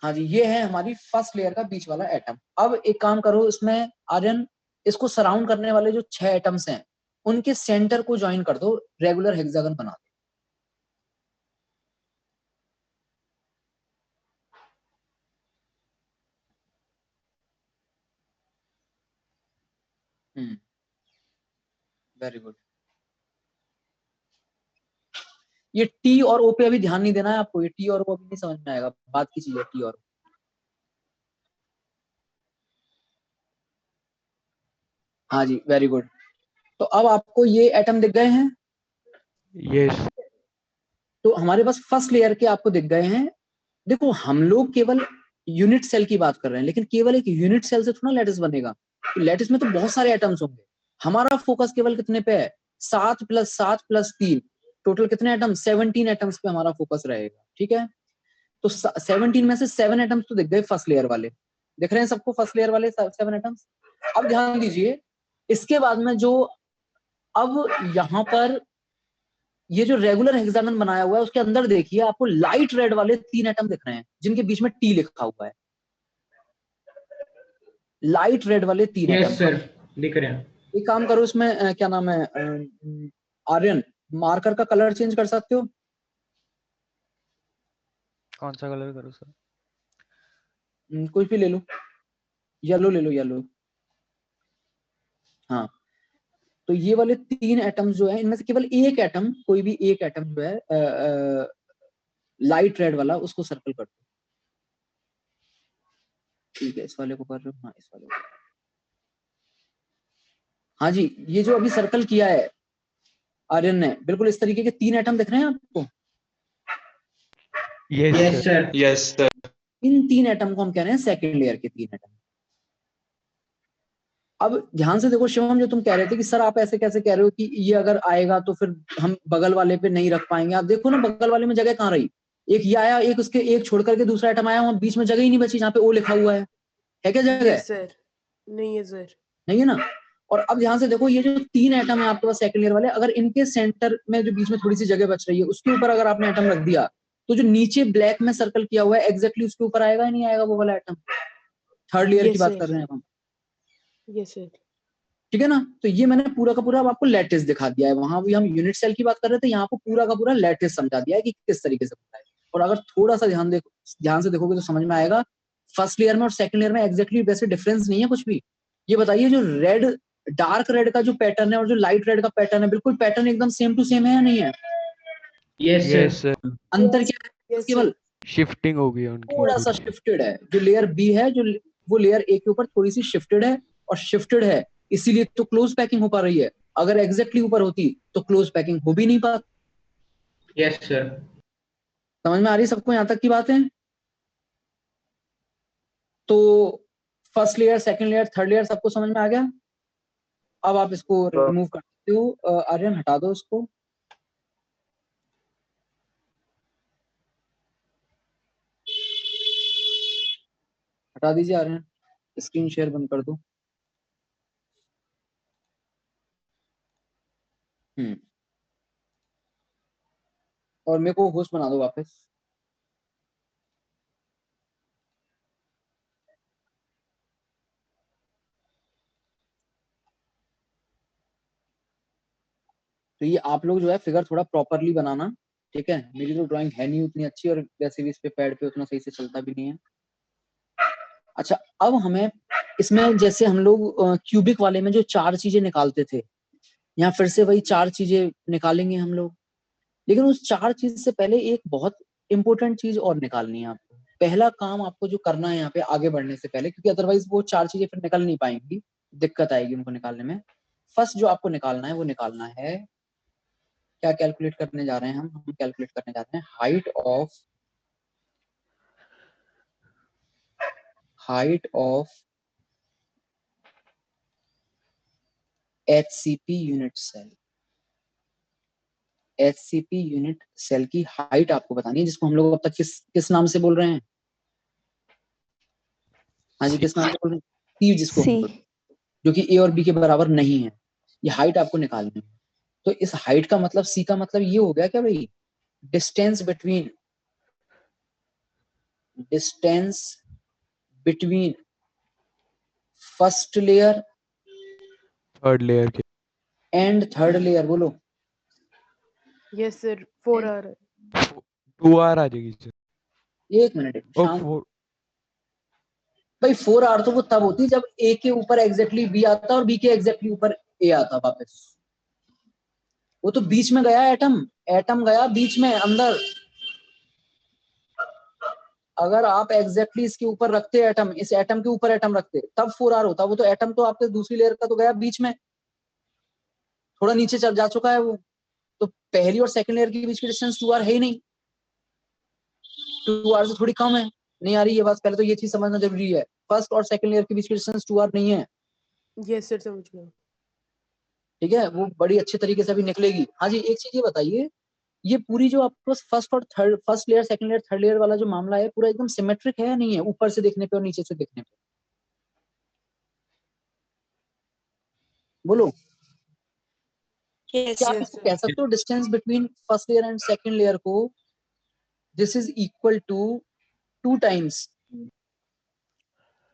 हाँ जी, ये है हमारी फर्स्ट लेयर का बीच वाला एटम। अब एक काम करो इसमें आर्यन, इसको सराउंड करने वाले जो 6 एटम्स हैं उनके सेंटर को ज्वाइन कर दो, रेगुलर हेक्सागन बना दो। Very good. ये टी और ओ पे अभी ध्यान नहीं देना है आपको, ये टी और ओ अभी नहीं समझ में आएगा, बात की चीज है टी और ओ। हाँ जी वेरी गुड। तो अब आपको ये एटम दिख गए हैं? Yes. तो हमारे पास फर्स्ट लेयर के आपको दिख गए हैं। देखो हम लोग केवल यूनिट सेल की बात कर रहे हैं, लेकिन केवल एक यूनिट सेल से थोड़ा लैटिस बनेगा। तो लैटिस में तो बहुत सारे एटम्स होंगे, हमारा फोकस केवल कितने पे है? 7 + 7 + 3, टोटल कितने एटम? 17 एटम्स पे हमारा फोकस रहेगा। ठीक है, तो 17 में से 7 एटम्स तो दिख गए फर्स्ट लेयर वाले, दिख रहे हैं सबको फर्स्ट लेयर वाले 7 एटम्स। अब ध्यान दीजिए, इसके बाद में जो अब यहाँ पर ये जो रेगुलर हेक्सागन बनाया हुआ है उसके अंदर देखिए आपको लाइट रेड वाले 3 एटम दिख रहे हैं जिनके बीच में टी लिखा हुआ है। लाइट रेड वाले 3 एटम। यस सर, दिख रहे हैं। एक काम करो इसमें क्या नाम है आर्यन, मार्कर का कलर चेंज कर सकते हो? कौन सा कलर करूँ सर? कुछ भी ले लो, येलो ले लो, येलो। हाँ, तो ये वाले 3 एटम्स जो है इनमें से केवल एक एटम, कोई भी एक एटम जो है लाइट रेड वाला, उसको सर्कल कर दो। ठीक है, इस वाले को कर रहे हो? हाँ इस वाले को। हाँ जी, ये जो अभी सर्कल किया है आर्यन ने, बिल्कुल इस तरीके के 3 एटम दिख रहे हैं आपको? Yes, yes sir. Sir. Yes sir. इन 3 एटम को हम कह रहे हैं सेकेंड लेयर के 3 एटम। अब ध्यान से देखो शिवम, जो तुम कह रहे थे कि सर आप ऐसे कैसे कह रहे हो कि ये अगर आएगा तो फिर हम बगल वाले पे नहीं रख पाएंगे। आप देखो ना बगल वाले में जगह कहाँ रही, एक ये आया, एक उसके एक छोड़ करके दूसरा आइटम आया, वहां बीच में जगह ही नहीं बची जहाँ पे ओ लिखा हुआ है। है क्या जगह? Yes sir. नहीं है सर। नहीं है ना। और अब ध्यान से देखो, ये जो 3 एटम है आपके पास सेकंड ईयर वाले, अगर इनके सेंटर में जो बीच में थोड़ी सी जगह बच रही है उसके ऊपर अगर आपने एटम रख दिया तो जो नीचे ब्लैक में सर्कल किया हुआ है एग्जैक्टली उसके ऊपर आएगा या नहीं आएगा वो वाला एटम? थर्ड लेयर की बात कर रहे हैं हम। Yes sir. ठीक है ना। तो ये मैंने पूरा का पूरा आपको लैटिस दिखा दिया है। वहां भी हम यूनिट सेल की बात कर रहे थे, यहाँ पर पूरा का पूरा लैटिस समझा दिया है कि किस तरीके से बनता है। और अगर थोड़ा सा ध्यान से देखोगे तो समझ में आएगा फर्स्ट लेयर में और सेकंड लेयर में एग्जैक्टली वैसे डिफरेंस नहीं है कुछ भी। ये बताइए जो रेड, डार्क रेड का जो पैटर्न है और जो लाइट रेड का पैटर्न है, बिल्कुल पैटर्न एकदम सेम टू सेम है या नहीं है? Yes yes sir. सर, अंतर क्या है? यस केवल शिफ्टिंग हो गई है उनकी थोड़ा सा कुछ। शिफ्टेड है। जो लेयर बी है जो वो लेयर ए के ऊपर थोड़ी सी शिफ्टेड है, और शिफ्टेड है इसीलिए तो क्लोज पैकिंग हो पा रही है। अगर एग्जैक्टली ऊपर होती तो क्लोज पैकिंग हो भी नहीं पाती। Yes sir. समझ में आ रही सबको यहाँ तक की बातें? तो first layer, second layer, third layer सबको समझ में आ गया? अब आप इसको रिमूव कर सकते हो। आर्यन हटा दो इसको। हटा दीजिए आर्यन, स्क्रीन शेयर बंद कर दो। और मेरे को होस्ट बना दो वापस। तो ये आप लोग जो है फिगर थोड़ा प्रॉपरली बनाना, ठीक है? मेरी तो ड्राइंग है नहीं उतनी अच्छी, और वैसे भी इस पे पैड पे उतना सही से चलता भी नहीं है। अच्छा, अब हमें इसमें जैसे हम लोग क्यूबिक वाले में जो 4 चीजें निकालते थे, यहाँ फिर से वही 4 चीजें निकालेंगे हम लोग। लेकिन उस 4 चीज से पहले एक बहुत इंपॉर्टेंट चीज और निकालनी है आपको। पहला काम आपको जो करना है यहाँ पे आगे बढ़ने से पहले, क्योंकि अदरवाइज वो 4 चीजें फिर निकल नहीं पाएंगी, दिक्कत आएगी उनको निकालने में। फर्स्ट जो आपको निकालना है वो निकालना है, क्या कैलकुलेट करने जा रहे हैं हम कैलकुलेट करने जा रहे हैं height of HCP unit cell. HCP unit cell की हाइट आपको बतानी है, जिसको हम लोग अब तक किस नाम से बोल रहे हैं? हाँ जी, किस नाम से बोल रहे हैं? C जिसको हम बोलते हैं, जो कि A और B के बराबर नहीं है। ये हाइट आपको निकालनी है। तो इस हाइट का मतलब, C का मतलब ये हो गया क्या भाई? Distance between first layer third layer के एंड थर्ड लेयर। बोलो। Yes sir. 4 आ रहा है। 2R आ जाएगी सर। एक मिनट और शांत 4 भाई। 4R तो वो तब होती जब A के ऊपर एग्जैक्टली B आता और B के एग्जैक्टली ऊपर A आता वापस। वो तो बीच में गया एटम गया बीच में अंदर। अगर आप एग्जैक्टली इसके ऊपर रखते एटम, इस एटम के ऊपर एटम रखते, तब 4R होता। वो तो एटम तो आपके दूसरी लेयर का तो गया बीच में, थोड़ा नीचे चल जा चुका है वो। तो पहली और सेकंड लेयर के बीच की डिस्टेंस 2R है ही नहीं, 2R से थोड़ी कम है। नहीं आ रही ये बात? पहले तो ये चीज समझना जरूरी है, फर्स्ट और सेकंड लेयर के बीच की डिस्टेंस 2R नहीं है। यस सर, समझ गया। ठीक है, वो बड़ी अच्छे तरीके से अभी निकलेगी। हाँ जी, एक चीज ये बताइए, ये पूरी जो आपके पास first layer, second layer, third layer वाला जो मामला है, पूरा एकदम सिमेट्रिक है या नहीं है, ऊपर से देखने पे और नीचे से देखने पे? बोलो। क्या आप इसको कह सकते हो distance between first layer and second layer को this is equal to 2 times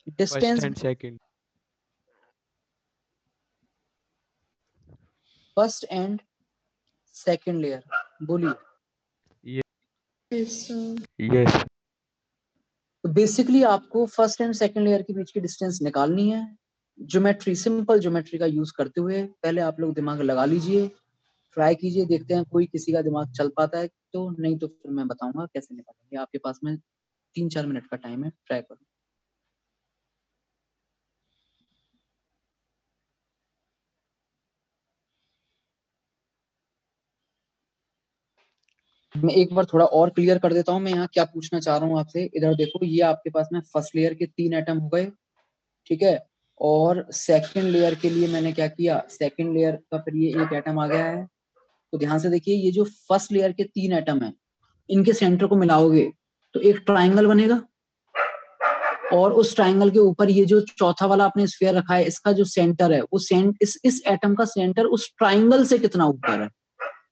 first distance and second. First and second layer? बोलिए। यस। तो बेसिकली आपको फर्स्ट एंड सेकंड लेयर के बीच की डिस्टेंस निकालनी है। ज्योमेट्री, सिंपल ज्योमेट्री का यूज करते हुए पहले आप लोग दिमाग लगा लीजिए, ट्राई कीजिए, देखते हैं कोई किसी का दिमाग चल पाता है तो, नहीं तो फिर मैं बताऊंगा कैसे निकालेंगे। आपके पास में 3-4 मिनट का टाइम है, ट्राई करो। मैं एक बार थोड़ा और क्लियर कर देता हूँ मैं यहाँ क्या पूछना चाह रहा हूँ आपसे। इधर देखो, ये आपके पास में फर्स्ट लेयर के 3 एटम हो गए, ठीक है? और सेकंड लेयर के लिए मैंने क्या किया, सेकंड लेयर का फिर ये एक एटम आ गया है। तो ध्यान से देखिए, ये जो फर्स्ट लेयर के 3 एटम है, इनके सेंटर को मिलाओगे तो एक ट्राइंगल बनेगा, और उस ट्राइंगल के ऊपर ये जो चौथा वाला आपने स्फीयर रखा है, इसका जो सेंटर है वो इस एटम का सेंटर उस ट्राइंगल से कितना ऊपर है।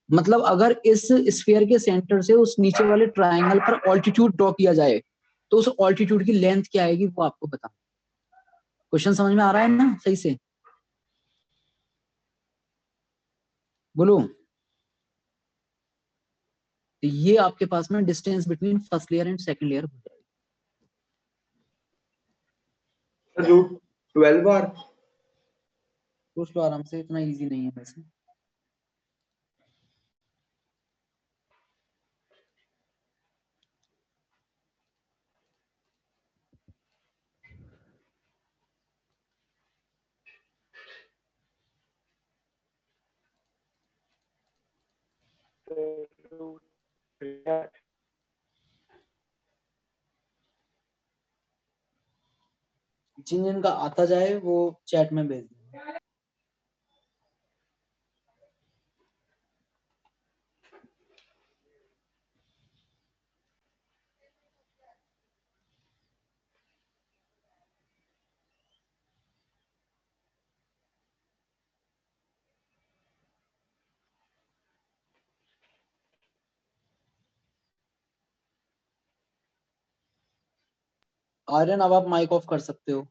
मतलब अगर इस स्फीयर के सेंटर से उस नीचे वाले ट्राइंगल पर ऑल्टीट्यूड ड्रॉ किया जाए तो उस ऑल्टीट्यूड की लेंथ क्या आएगी वो आपको बता। क्वेश्चन समझ में आ रहा है ना सही से? बोलो। तो ये आपके पास में distance between first layer and second layer हो जाएगी। रूट 12 बार। सोच लो आराम से, इतना इजी नहीं है वैसे। जिन जिन का आता जाए वो चैट में भेज दें। आर्यन अब आप माइक ऑफ कर सकते हो।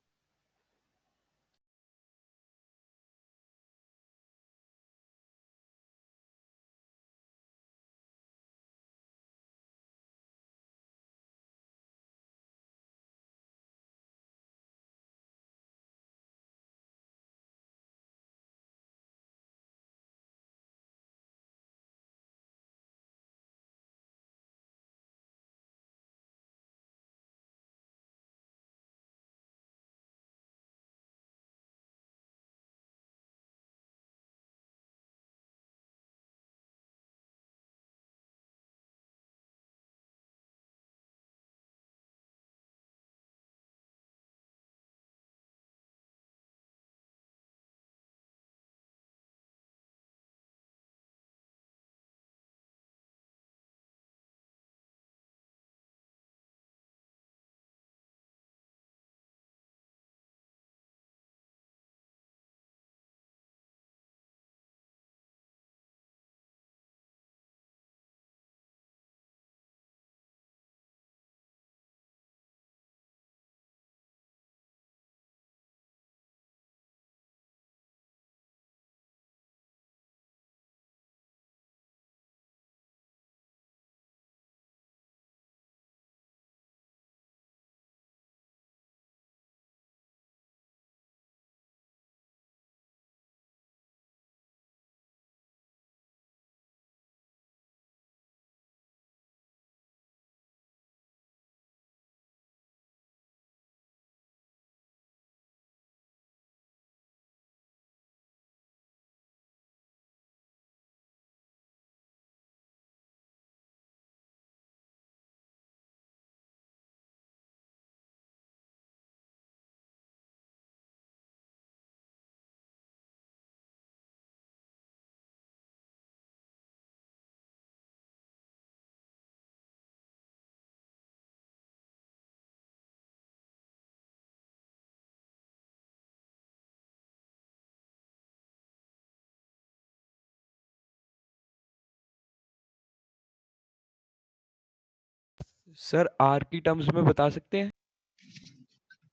सर आर की टर्म्स में बता सकते हैं?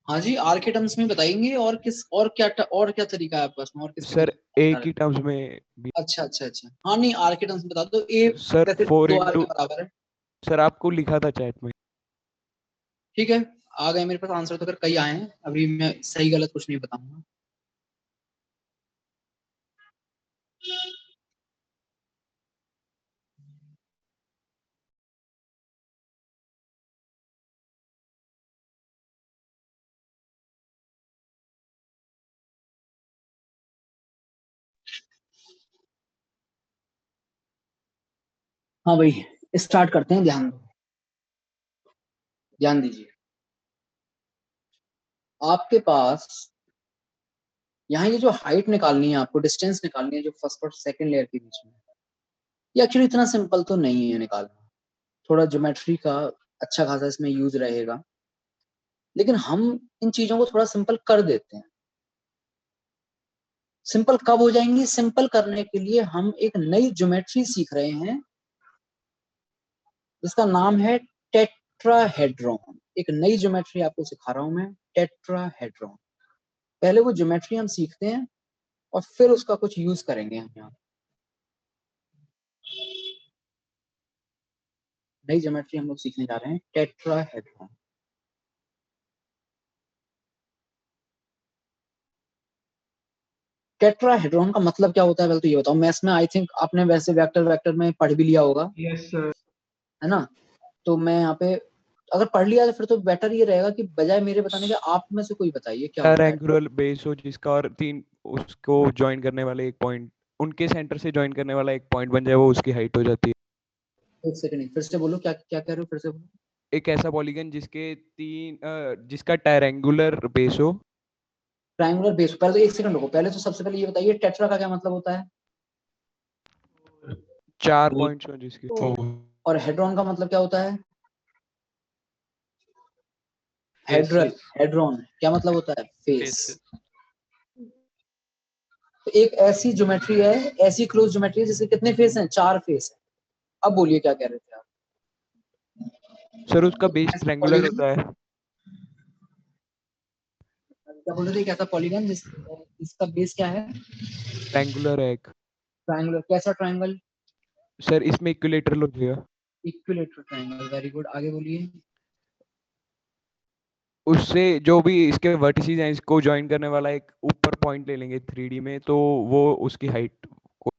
हाँ जी, आर के टर्म्स में बताएंगे। और किस और क्या तरीका है आपके पास में? और किस सर तरीके ए से? की टर्म्स में भी। अच्छा अच्छा अच्छा, हाँ नहीं आर के टर्म्स में बता दो। ए सर कैसे 4 2 आर इंटू के बराबर है? सर आपको लिखा था चैट में। ठीक है, आ गए मेरे पास आंसर तो। फिर कई आए हैं, अभी मैं सही गलत कुछ नहीं बताऊंगा। हाँ भाई, स्टार्ट करते हैं। ध्यान दीजिए। आपके पास यहाँ ये जो हाइट निकालनी है, आपको डिस्टेंस निकालनी है जो फर्स्ट और सेकंड लेयर के बीच में, ये एक्चुअली इतना सिंपल तो नहीं है निकालना। थोड़ा ज्योमेट्री का अच्छा खासा इसमें यूज रहेगा। लेकिन हम इन चीजों को थोड़ा सिंपल कर देते हैं। सिंपल कब हो जाएंगी? सिंपल करने के लिए हम एक नई ज्योमेट्री सीख रहे हैं जिसका नाम है टेट्राहेड्रॉन। एक नई ज्योमेट्री आपको सिखा रहा हूं मैं, टेट्राहेड्रॉन। पहले वो ज्योमेट्री हम सीखते हैं और फिर उसका कुछ यूज करेंगे हम यहाँ। नई ज्योमेट्री हम लोग सीखने जा रहे हैं, टेट्राहेड्रॉन। टेट्राहेड्रॉन का मतलब क्या होता है पहले तो ये बताओ। मैथ्स में आई थिंक आपने वैसे वेक्टर में पढ़ भी लिया होगा, यस सर। है ना? तो मैं यहाँ पे अगर पढ़ लिया तो फिर तो बेटर ये रहेगा कि बजाय मेरे बताने के आप में से कोई बताइए क्या होता है। ट्रायंगुलर बेस हो जिसका और तीन उसको ज्वाइन करने वाले एक पॉइंट, उनके सेंटर से ज्वाइन करने वाला एक पॉइंट बन जाए, वो उसकी हाइट हो जाती है। एक सेकंड फिर से बोलो, क्या क्या कह रहे हो, फिर से बोलो। एक ऐसा पॉलीगन जिसके जिसका ट्रायंगुलर बेस हो। ट्रायंगुलर बेस, पहले तो एक सेकंड रुको, पहले तो सबसे पहले ये बताइए टेट्रा का क्या मतलब होता है? 4 पॉइंट्स हो जिसके। और हेड्रॉन का मतलब क्या होता है? हेड्रल, हेड्रॉन क्या मतलब होता है? फेस। तो एक ऐसी ज्योमेट्री है, ऐसी क्लोज ज्योमेट्री है जिसके कितने फेस हैं? 4 फेस है। अब बोलिए क्या कह रहे थे आप? सर उसका बेस ट्रायंगुलर होता है। क्या बोल रहे थे? कैसा पॉलीगन जिसका बेस क्या है? ट्रायंगुलर है एक। ट्रायंगुलर, कैसा ट्रायंगल? सर इसमें इक्विलेटरल हो जाएगा। Equilateral triangle, very good. आगे बोलिए। उससे जो भी इसके वर्टिसेस हैं इसको ज्वाइन करने वाला एक ऊपर पॉइंट ले लेंगे 3D में, तो वो उसकी हाइट को।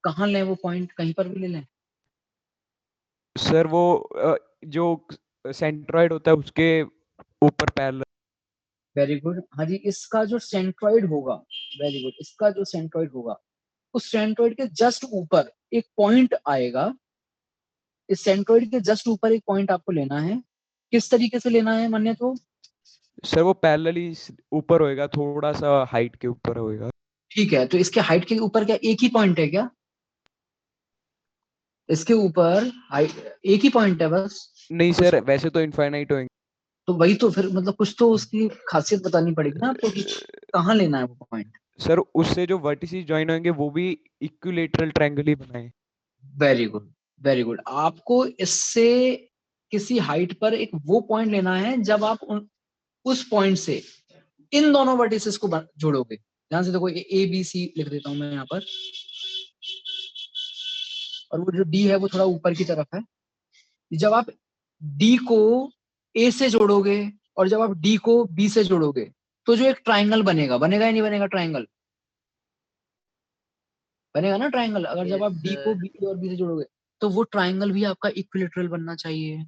कहाँ लें वो पॉइंट? कहीं पर भी ले लें? सर वो जो सेंट्रॉइड होता है उसके ऊपर पैरेलल। वेरी गुड, हाँ जी। इसका जो सेंट्रॉइड होगा, वेरी गुड, इसका जो सेंट्रॉइड होगा उस सेंट्रॉइड के जस्ट ऊपर एक पॉइंट आएगा। इस सेंट्रॉइड के जस्ट ऊपर एक पॉइंट आपको लेना है। किस तरीके से लेना है मान्य? तो सर वो पैरेलली ऊपर होएगा, थोड़ा सा हाइट के ऊपर होएगा। ठीक है, तो इसके हाइट के ऊपर क्या एक ही पॉइंट है क्या? इसके ऊपर एक ही पॉइंट है बस? नहीं सर, वैसे तो इनफाइनाइट होंगे। तो वही तो, फिर मतलब कुछ तो उसकी खासियत बतानी पड़ेगी ना आपको कि कहाँ लेना है वो पॉइंट। सर उससे जो वर्टिसेस ज्वाइन होंगे वो भी इक्विलेटरल ट्रायंगल ही बनाए। Very good, very good. आपको इससे किसी हाइट पर एक वो पॉइंट लेना है जब आप उस पॉइंट से इन दोनों वर्टिसेस को जोड़ोगे। ध्यान से देखो, ए बी सी लिख देता हूं मैं यहाँ पर, और वो जो डी है वो थोड़ा ऊपर की तरफ है। जब आप डी को ए से जोड़ोगे और जब आप डी को बी से जोड़ोगे तो जो एक ट्राइंगल बनेगा, बनेगा या नहीं बनेगा? ट्राइंगल बनेगा ना, ट्राइंगल। अगर जब आप डी को बी और बी से जोड़ोगे तो वो ट्राइंगल भी आपका इक्विलेटरल बनना चाहिए।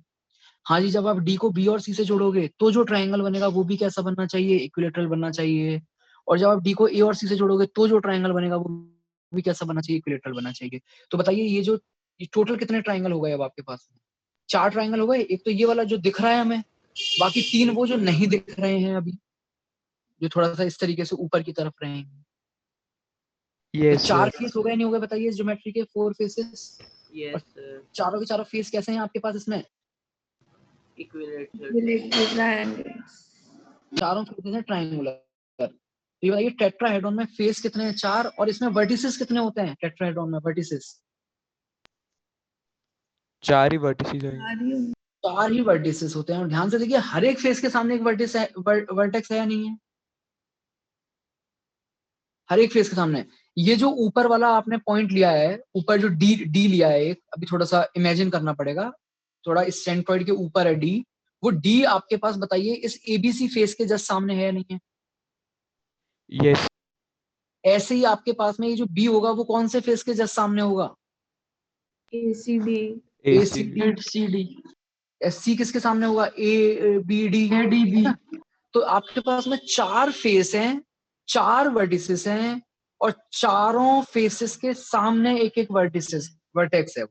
हाँ जी, जब आप डी को बी और सी से जोड़ोगे तो जो ट्राइंगल बनेगा वो भी कैसा बनना चाहिए? इक्विलेटरल बनना चाहिए। और जब आप डी को ए और सी से जोड़ोगे तो जो ट्राइंगल बनेगा वो भी कैसा बनना चाहिए? इक्विलेटरल बनना चाहिए। तो बताइए ये टोटल कितने ट्राइंगल हो गए अब आपके पास? 4 ट्राइंगल हो गए। एक तो ये वाला जो दिख रहा है हमें, बाकी 3 वो जो नहीं दिख रहे हैं अभी, जो थोड़ा सा इस तरीके से ऊपर की तरफ रहेंगे। तो यस 4 सर। फेस हो गए नहीं हो गए बताइए इस ज्योमेट्री के? 4 फेसेस। यस चारों के चारों फेस कैसे हैं आपके पास इसमें? इक्विलेटरल। चारों फेसेस हैं ट्रायंगुलर। तो ये बताइए टेट्राहेड्रॉन में फेस कितने हैं? 4। और इसमें वर्टिसेस कितने होते हैं टेट्राहेड्रॉन में? वर्टिसेस 4 ही वर्टिसेस हैं। 4 ही वर्टिसेस होते हैं। और ध्यान से देखिए, हर एक फेस के सामने एक वर्टिस है, वर्टेक्स है या नहीं है? हर एक फेस के सामने। ये जो ऊपर वाला आपने पॉइंट लिया है, ऊपर जो डी डी लिया है एक, अभी थोड़ा सा इमेजिन करना पड़ेगा, थोड़ा इस सेंट्रॉइड के ऊपर है डी। वो डी आपके पास बताइए इस एबीसी फेस के जस्ट सामने है या नहीं है? यस। ऐसे ही आपके पास में ये जो बी होगा वो कौन से फेस के जस्ट सामने होगा? ACD ACD। सी किसके सामने होगा? ABD। तो आपके पास में 4 फेस हैं, 4 वर्टिसेस हैं, और चारों फेसेस के सामने एक एक वर्टेक्स है।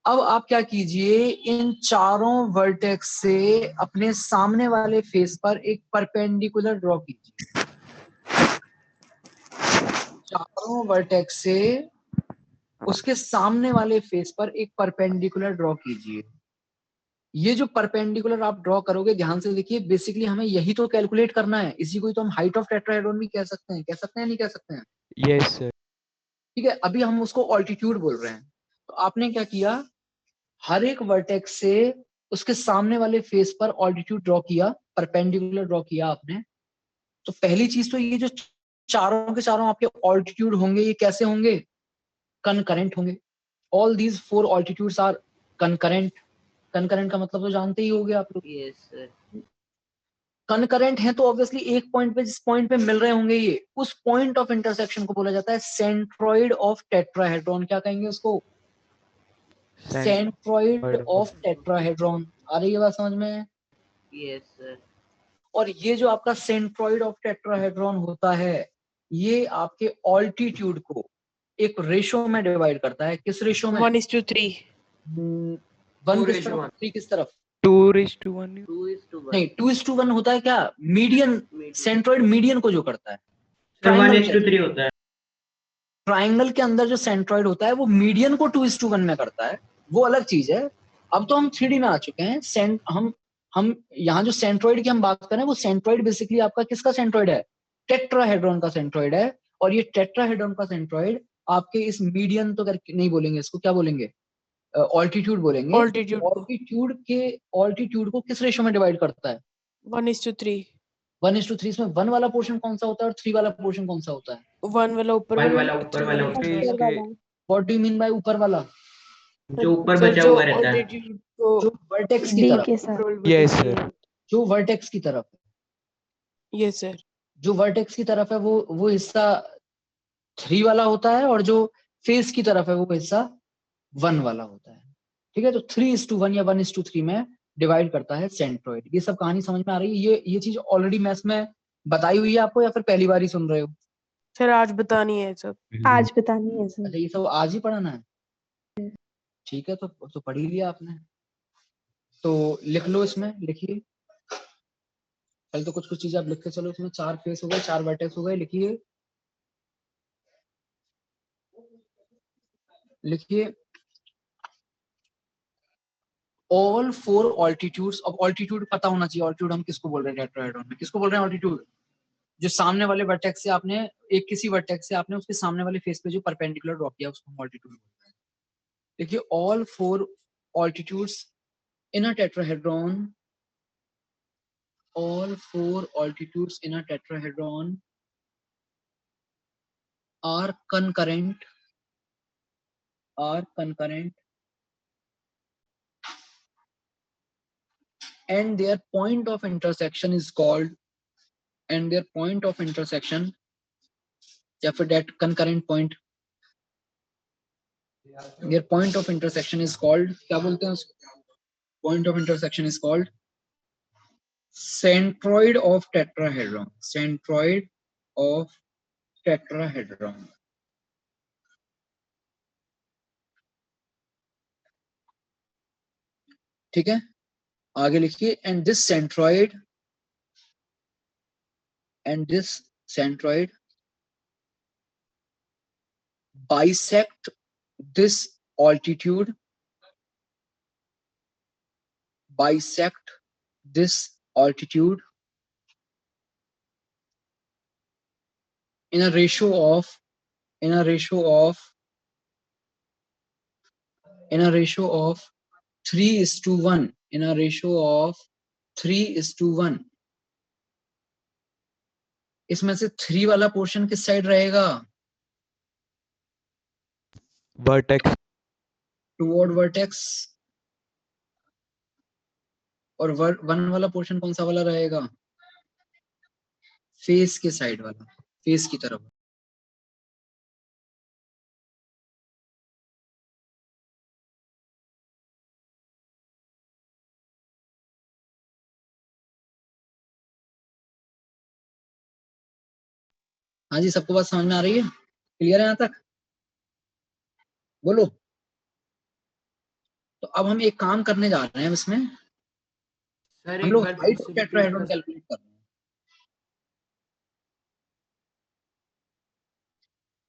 अब आप क्या कीजिए, इन चारों वर्टेक्स से अपने सामने वाले फेस पर एक परपेंडिकुलर ड्रॉ कीजिए। चारों वर्टेक्स से उसके सामने वाले फेस पर एक परपेंडिकुलर ड्रॉ कीजिए। ये जो परपेंडिकुलर आप ड्रॉ करोगे, ध्यान से देखिए, बेसिकली हमें यही तो कैलकुलेट करना है, इसी को ही तो हम हाइट ऑफ टेट्राहेड्रॉन भी कह सकते हैं, नहीं कह सकते हैं? Yes sir. ठीक है, अभी हम उसको ऑल्टीट्यूड बोल रहे हैं। तो आपने क्या किया, हर एक वर्टेक्स से उसके सामने वाले फेस पर ऑल्टीट्यूड ड्रॉ किया, परपेंडिकुलर ड्रॉ किया आपने। तो पहली चीज तो ये जो चारों के चारों आपके ऑल्टीट्यूड होंगे, ये कैसे होंगे? कनकरेंट होंगे। All these 4 altitudes are concurrent. Concurrent का मतलब तो जानते ही होंगे आप लोग। Yes, sir. कनकरेंट है तो ऑब्वियसली एक पॉइंट पे, जिस पॉइंट पे मिल रहे होंगे ये, उस पॉइंट ऑफ इंटरसेक्शन को बोला जाता है सेंट्रॉइड ऑफ टेट्राहेड्रॉन। क्या कहेंगे उसको? Centroid of tetrahedron. आ रही है बात समझ में? Yes, sir. और ये जो आपका सेंट्रॉइड ऑफ टेट्राहेड्रॉन होता है, ये आपके ऑल्टीट्यूड को एक रेशो में डिवाइड करता है। किस रेशो में? 1:3. 1 किस तरफ, 3 किस तरफ? 2:1। 2:1. नहीं, 2:1 होता है क्या? मीडियन, सेंट्रॉइड मीडियन को जो करता है। 1:3 होता है। ट्राइंगल के अंदर जो सेंट्रॉइड होता है वो मीडियन को 2:1 में करता है, वो अलग चीज है। अब तो हम 3D में आ चुके हैं। हम यहाँ जो सेंट्रॉइड की हम बात करें, वो सेंट्रॉइड बेसिकली आपका किसका सेंट्रॉइड है? टेट्राहेड्रॉन का सेंट्रॉइड है। और ये टेट्राहेड्रॉन का सेंट्रॉइड आपके इस मीडियन तो करके नहीं बोलेंगे, इसको क्या बोलेंगे? ऑल्टीट्यूड बोलेंगे। Altitude को. ऑल्टीट्यूड को किस रेशो में डिवाइड करता है? 1:3. 1:3। इसमें 1 वाला पोर्शन कौन सा होता है और 3 वाला पोर्शन कौन सा होता है? 1 वाला ऊपर वन वाला, वाला ऊपर वाला होता है। ऊपर वाला। What do you mean by ऊपर वाला? जो ऊपर सर, बचा जो हुआ रहता है। altitude को जो वर्टेक्स की डी तरफ, के साथ। Yes, sir. जो वर्टेक्स की तरफ, Yes, sir. जो वर्टेक्स की तरफ है वो हिस्सा 3 वाला होता है, और जो फेस की तरफ है वो हिस्सा 1 वाला होता है। ठीक है, तो 3:1 या 1:3 में डिवाइड करता है सेंट्रॉइड। ये सब कहानी समझ में आ रही है? ये चीज ऑलरेडी मैथ्स में बताई हुई है आपको, या फिर पहली बार ही सुन रहे हो? सर आज बतानी है सब. आज बतानी है सर। अच्छा, ये सब आज ही पढ़ाना है? ठीक है, तो पढ़ ही लिया आपने। तो लिख लो, इसमें लिखिए पहले तो कुछ चीजें आप लिख के चलो। इसमें 4 फेस हो गए, 4 वर्टेक्स हो गए। लिखिए ऑल 4 ऑल्टीट्यूड्स। अब ऑल्टीट्यूड पता होना चाहिए। ऑल्टीट्यूड हम किसको बोल रहे हैं टेट्राहेड्रॉन में? किसको बोल रहे हैं ऑल्टीट्यूड? जो सामने वाले वर्टेक्स से आपने, किसी वर्टेक्स से आपने उसके सामने वाले फेस पे जो परपेंडिकुलर ड्रॉ किया, उसको हम ऑल्टीट्यूड बोलते हैं। देखिए, all 4 altitudes in a tetrahedron, all 4 altitudes in a tetrahedron are concurrent, and their point of intersection is called, या फिर that concurrent point, their point of intersection is called, क्या बोलते हैं उसको? Point of intersection is called centroid of tetrahedron. Centroid of tetrahedron. ठीक है, आगे लिखिए, and this centroid bisect this altitude in a ratio of 3:1, in a ratio of 3:1। इसमें से 3 वाला पोर्शन किस साइड रहेगा? वर्टेक्स। Toward vertex. और 1 वाला पोर्शन कौन सा वाला रहेगा? फेस के साइड वाला, फेस की तरफ। हाँ जी, सबको बात समझ में आ रही है? क्लियर है यहाँ तक? बोलो। तो अब हम एक काम करने जा रहे हैं इसमें, सर हम लोग हाइट ऑफ टेट्राहेड्रॉन कैलकुलेट कर रहे हैं।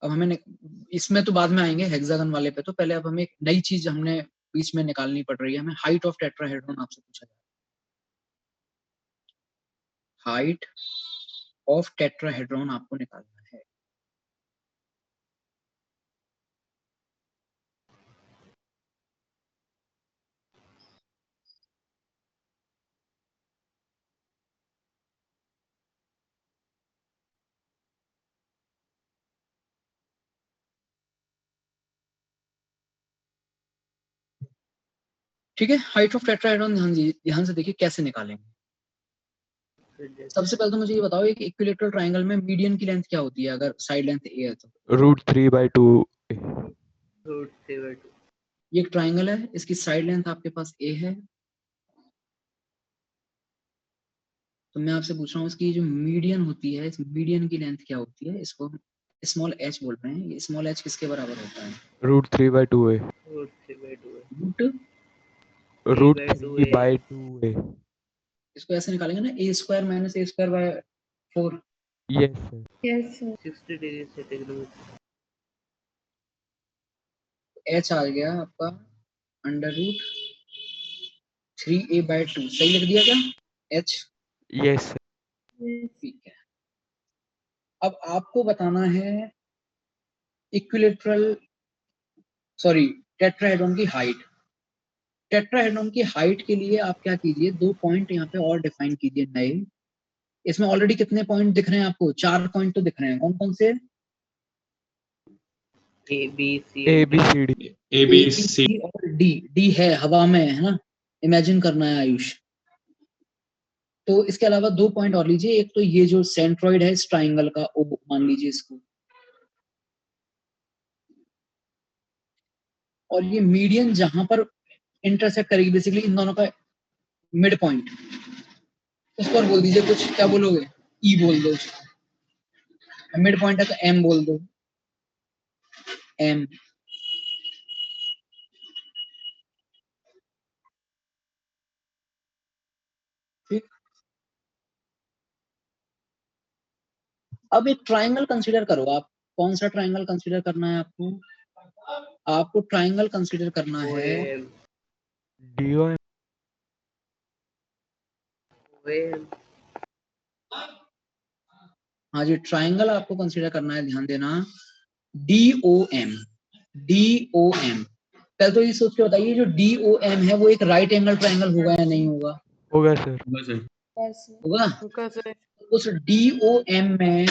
अब हमें इसमें तो बाद में आएंगे हेक्सागन वाले पे। तो पहले अब हमें एक नई चीज हमने बीच में निकालनी पड़ रही है हमें। हाइट ऑफ टेट्राहेड्रॉन आपसे पूछा जाए, हाइट ऑफ टेट्राहेड्रॉन आपको निकालना है। ठीक है, हाइट ऑफ टेट्राहेड्रॉन ध्यान से देखिए कैसे निकालेंगे। सबसे पहले तो मुझे ये बताओ, एक इक्विलेटरल ट्रायंगल में मीडियन की लेंथ क्या होती है अगर साइड लेंथ ए है तो? √3/2। ये एक ट्रायंगल है, इसकी साइड लेंथ आपके पास ए है, तो मैं आपसे पूछ रहा हूँ इसकी जो मीडियन होती है, इस मीडियन की लेंथ क्या होती है? इसको स्मॉल एच बोल रहे हैं। ये स्मॉल एच किसके बराबर होता है? √3/2 है। √3/2 है। इसको ऐसे निकालेंगे ना, a square minus a square by 4। Yes sir. Yes sir. 60 degree से टेक्नोलॉजी h आ गया आपका √3a/2। सही लिख दिया क्या h? Yes sir. ठीक है। अब आपको बताना है इक्विलेटरल टेट्राहेड्रॉन की हाइट। टेट्राहेड्रॉन की हाइट के लिए आप क्या कीजिए, 2 पॉइंट यहाँ पे और डिफाइन कीजिए नए। इसमें ऑलरेडी कितने पॉइंट दिख रहे हैं आपको? 4 पॉइंट तो दिख रहे हैं। कौन कौन से? ABCD। ABC और डी है हवा में, है ना, इमेजिन करना है आयुष। तो इसके अलावा 2 पॉइंट और लीजिए। एक तो ये जो सेंट्रॉइड है इस ट्राइंगल का, ओ मान लीजिए इसको, और ये मीडियन जहां पर इंटरसेक्ट करेगी बेसिकली इन दोनों का मिड पॉइंट, उस पर बोल दीजिए कुछ। क्या बोलोगे? ई बोल दो। मिड पॉइंट है तो एम बोल दो, एम। ठीक। अब एक ट्राइंगल कंसीडर करो आप। कौन सा ट्राइंगल कंसीडर करना है आपको? आपको ट्राइंगल कंसीडर करना है DOM। हाँ जी, ट्राइंगल आपको कंसीडर करना है, ध्यान देना। DOM। DOM पहले तो ये सोच के बताइए, जो DOM है वो एक राइट एंगल ट्राइंगल होगा या नहीं होगा? होगा सर। होगा। उनका सर उस DOM में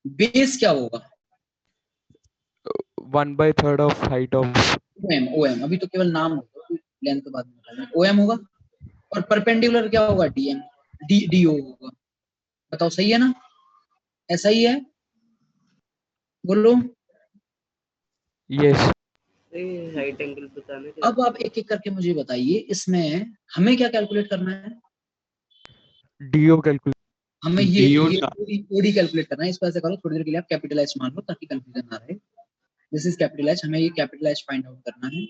बेस क्या होगा? 1/3 ऑफ हाइट ऑफ। OM अभी तो केवल नाम होगा, लेंथ के बाद में OM होगा। और परपेंडिकुलर क्या होगा? DO होगा। बताओ सही है ना? ऐसा ही है, बोलो। यस। हाइट एंगल बताने के अब आप एक एक करके मुझे बताइए, इसमें हमें क्या कैलकुलेट करना है? DO calculate. हमें ये ओडी कैलकुलेट करना है। इस वजह से करो, थोड़ी देर के लिए आप कैपिटल एच मान लो ताकि कंफ्यूजन ना रहे। दिस इज कैपिटल एच, हमें ये कैपिटल एच फाइंड आउट करना है।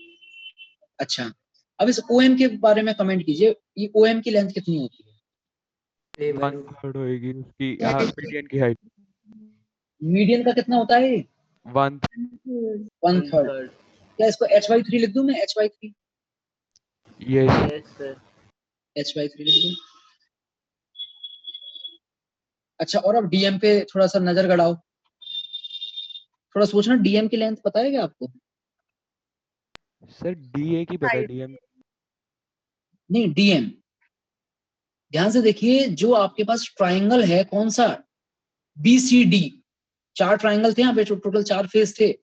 अच्छा, अब इस OM के बारे में कमेंट कीजिए। ये OM की लेंथ कितनी होती है? 1/3 होगी उसकी मीडियन की हाइट। मीडियन का कितना होता है? 1/3। 1/3। क्या इसको h/3 लिख दूं मैं? h/3। यस। h/3 लिख दूं। अच्छा, और अब DM पे थोड़ा सा नजर गड़ाओ। थोड़ा सोचना, DM की लेंथ पता है क्या आपको? सर DA की पता है। DM नहीं, DM। ध्यान से देखिए, जो आपके पास ट्राइंगल है कौन सा? BCD। 4 ट्राइंगल थे यहाँ पे, टोटल 4 फेस थे।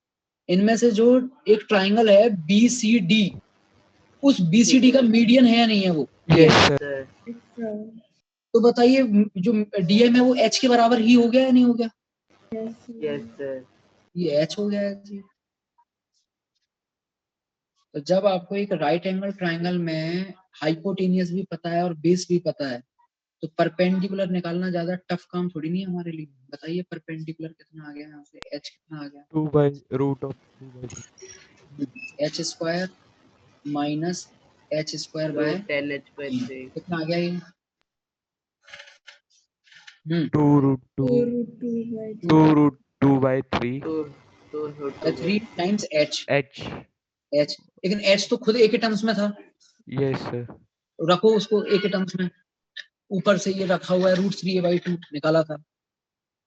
इनमें से जो एक ट्राइंगल है BCD, उस BCD का मीडियन है या नहीं है वो? Yes sir. तो बताइए, जो DM है वो H के बराबर ही हो गया या नहीं हो गया? ये H हो गया है जी। तो जब आपको एक राइट एंगल ट्राइंगल में हाइपोटेनियस भी पता है और बेस भी पता है, तो परपेंडिकुलर निकालना ज्यादा टफ काम थोड़ी नहीं है हमारे लिए। बताइए परपेंडिकुलर कितना आ गया यहाँ से? H कितना आ गया? 2/√2/3। H square minus H square by 10h/3 कितना आ गया ये? 2√2/3 तो 3 टाइम्स H। H। एच, लेकिन एच तो खुद ए के टर्म्स में था, यस सर। रखो उसको ए के टर्म्स में, ऊपर से ये रखा हुआ है √3a/2 निकाला था,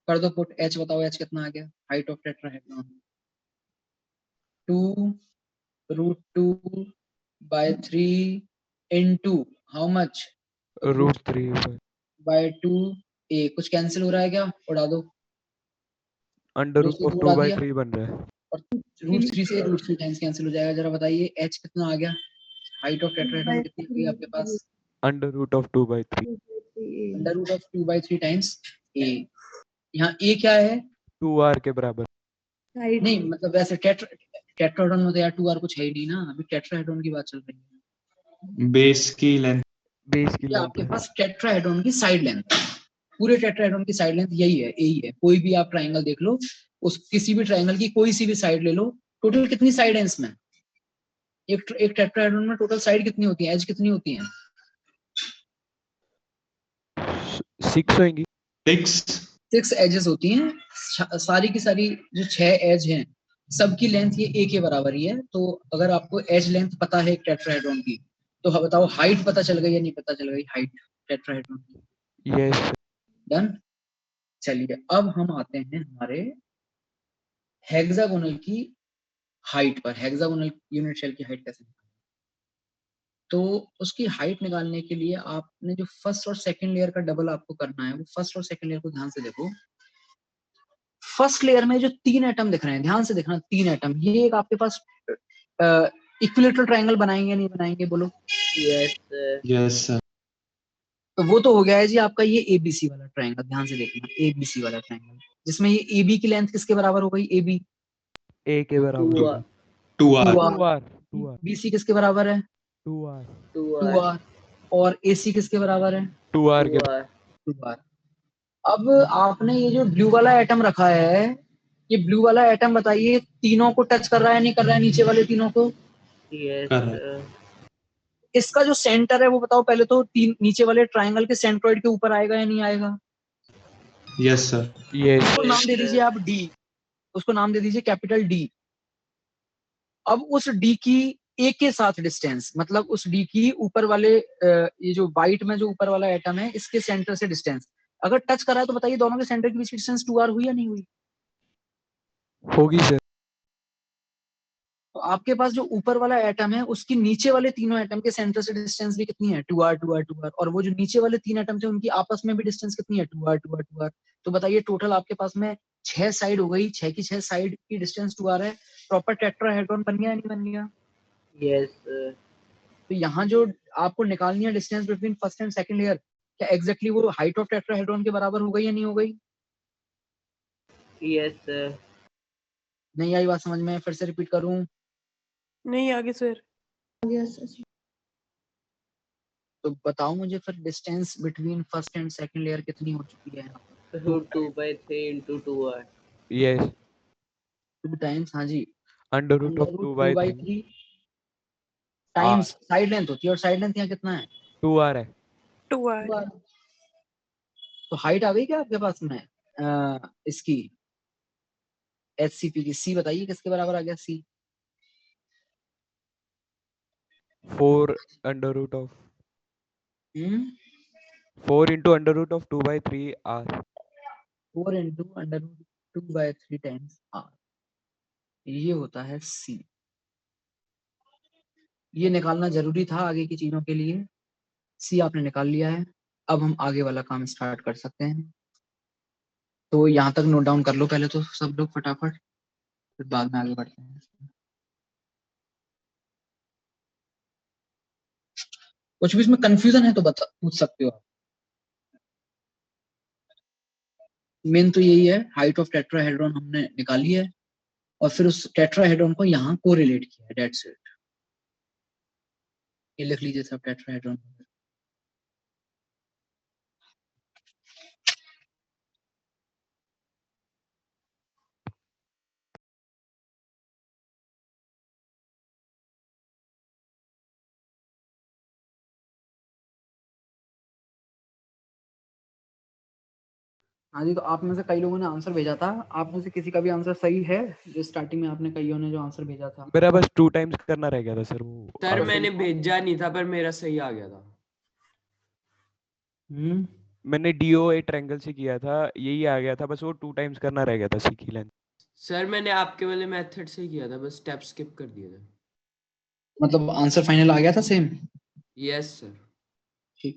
कर दो पुट, एच बताओ एच कितना आ गया, height of tetrahedron 2√2/3 into how much, √3 by 2a, कुछ कैंसिल हो रहा है क्या, उड़ा दो, अंडर 2 रूट से ऑफ 2 2 उड़ा बाई दिया, 3 बन रहा है। और √3 से √3 टाइम्स कैंसिल हो जाएगा, जरा बताइए एच कितना आ गया, हाइट ऑफ टेट्राहेड्रॉन कितनी आ गई आपके पास, under root of 2/3 √2/3 times a, यहाँ a क्या है, 2r के बराबर। नहीं मतलब वैसे टेट्राहेड्रॉन में तो यार 2r कुछ है ही नहीं ना, अभी टेट्राहेड्रॉन की बात चल रही है, बेस की लेंथ, बेस की ये लेंथ आपके है। पास टेट्राहेड्रॉन की साइड लेंथ, पूरे टेट्राहेड्रॉन की साइड लेंथ यही है, यही है, कोई भी आप ट्रायंगल देख लो, उस किसी भी ट्रायंगल की कोई सी भी साइड ले लो, टोटल कितनी साइड है इसमें, एक टेट्राहेड्रॉन में टोटल साइड कितनी होती है, एज कितनी होती है, 6 होंगी। 6 एजेस होती हैं, सारी की सारी जो 6 एज हैं सबकी लेंथ ये a के बराबर ही है, तो अगर आपको एज लेंथ पता है एक टेट्राहेड्रॉन की, तो बताओ हाइट पता चल गई या नहीं पता चल गई, हाइट टेट्राहेड्रॉन की, यस डन। चलिए अब हम आते हैं हमारे हेक्सागोनल की हाइट पर, हेक्सागोनल यूनिट सेल की हाइट कैसे निकालें, तो उसकी हाइट निकालने के लिए आपने जो फर्स्ट और सेकंड लेयर का डबल आपको करना है, वो फर्स्ट और सेकंड लेयर को ध्यान से देखो, फर्स्ट लेयर में जो 3 एटम दिख रहे हैं, ध्यान से देखना, 3 एटम, ये एक आपके पास इक्विलेटरल ट्रायंगल बनाएंगे नहीं बनाएंगे, बोलो, यस यस सर, तो वो तो हो गया है जी आपका ये एबीसी वाला ट्रायंगल, ध्यान से देखना, एबीसी वाला ट्रायंगल, जिसमें ये एबी की लेंथ किसके बराबर हो गई, एबी a के बराबर। 2r 2r 2r बीसी किसके बराबर है, 2r 2r, और एसी किसके बराबर है, 2r के बराबर। 2r। अब आपने ये जो ब्लू वाला एटम रखा है, ये ब्लू वाला एटम बताइए तीनों को टच कर रहा है नहीं कर रहा है, नीचे वाले तीनों को, यस इसका जो सेंटर है वो बताओ पहले तो, तीन नीचे वाले ट्रायंगल के सेंट्रोइड के ऊपर आएगा या नहीं आएगा, यस सर, यस उसको नाम दे दीजिए आप डी, उसको नाम दे दीजिए कैपिटल डी। अब उस डी की ए के साथ डिस्टेंस, मतलब उस डी की ऊपर वाले ये जो वाइट में जो ऊपर वाला एटम है इसके सेंटर से डिस्टेंस अगर टच करा है, तो बताइए दोनों के सेंटर के बीच की डिस्टेंस 2r हुई या नहीं हुई, होगी सर। तो आपके पास जो ऊपर वाला एटम है उसकी नीचे वाले तीनों एटम के सेंटर से डिस्टेंस भी कितनी है, 2r 2r 2r, और वो जो नीचे वाले 3 एटम थे उनकी आपस में भी डिस्टेंस कितनी है, 2r 2r 2r, तो बताइए टोटल आपके पास में 6 साइड हो गई, 6 की 6 साइड की डिस्टेंस 2r है, प्रॉपर टेट्राहेड्रॉन बन गया या नहीं बन गया, यस तो यहाँ जो आपको निकालनी है distance between first and second layer, क्या एग्जैक्टली वो हाइट ऑफ टेट्राहेड्रॉन के बराबर हो गई या नहीं हो गई, यस नहीं आई बात समझ में, फिर से रिपीट करूं, नहीं आगे सर। तो बताओ मुझे फिर distance between first and second layer कितनी हो चुकी है यहाँ पर, √2/3 into 2r यस 2 टाइम्स, हाँ जी, under root of 2/3 2/3 times side length होती है, और साइड लेंथ यहाँ कितना है, 2r है। 2r 2r, तो हाइट आ गई क्या आपके पास में इसकी एचसीपी की, सी बताइए किसके बराबर आ गया, C 4 under root of 4 into under root of 2/3 r 4 into √2/3 times r, ये होता है सी, ये निकालना जरूरी था आगे की चीजों के लिए, सी आपने निकाल लिया है, अब हम आगे वाला काम स्टार्ट कर सकते हैं, तो यहाँ तक नोट डाउन कर लो पहले तो सब लोग फटाफट, फिर बाद में आगे बढ़ते हैं, कुछ भी इसमें कंफ्यूजन है तो बता पूछ सकते हो आप, मेन तो यही है, हाइट ऑफ टेट्राहेड्रॉन हमने निकाली है, और फिर उस टेट्राहेड्रॉन को यहाँ कोरिलेट किया है, दैट्स इट, ये लिख लीजिए सब टेट्राहेड्रॉन, हाँ जी, तो आप में से कई लोगों ने आंसर भेजा था। आप में से किसी का भी आंसर सही है? जो स्टार्टिंग में आपने कईयों ने जो आंसर भेजा था। मेरा बस 2 टाइम्स करना रह गया था सर, वो सर आप मैंने भेजा नहीं था पर मेरा सही आ गया था। मैंने DOA ट्रायंगल से किया था, यही आ गया था, बस वो 2 टाइम्स करना रह गया था सी की लेंथ। सर मैंने आपके वाले मेथड से किया था, बस स्टेप स्किप कर दिया था। मतलब आंसर फाइनल आ गया था सेम? Yes sir. ठीक।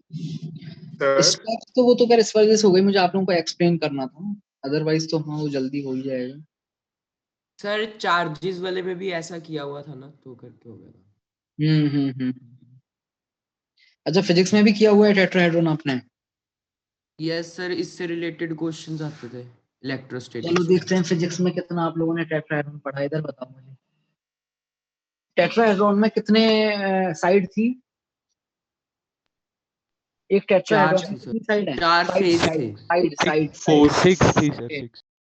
सर स्टेप्स तो वो तो खैर इस वजह से हो गई, मुझे आप लोगों को एक्सप्लेन करना था, अदरवाइज तो हाँ वो जल्दी हो ही जाएगा। सर चार्जेस वाले में भी ऐसा किया हुआ था ना, तो करके हो गया था। अच्छा, फिजिक्स में भी किया हुआ है टेट्राहेड्रॉन आपने? यस सर, इससे रिलेटेड क्वेश्चंस आते थे चलो इलेक्ट्रोस्टैटिक्स। देखते हैं फिजिक्स में कितना आप लोगों ने टेट्राहेड्रॉन पढ़ा है, इधर बताओ मुझे। टेट्राहेड्रॉन में कितने साइड थी? एक चार टेट्राहेड्रॉन में थी सर, कितनी साइड है? 4 साइड फेस साइड थे। साइड साइड फोर 6 थी सर,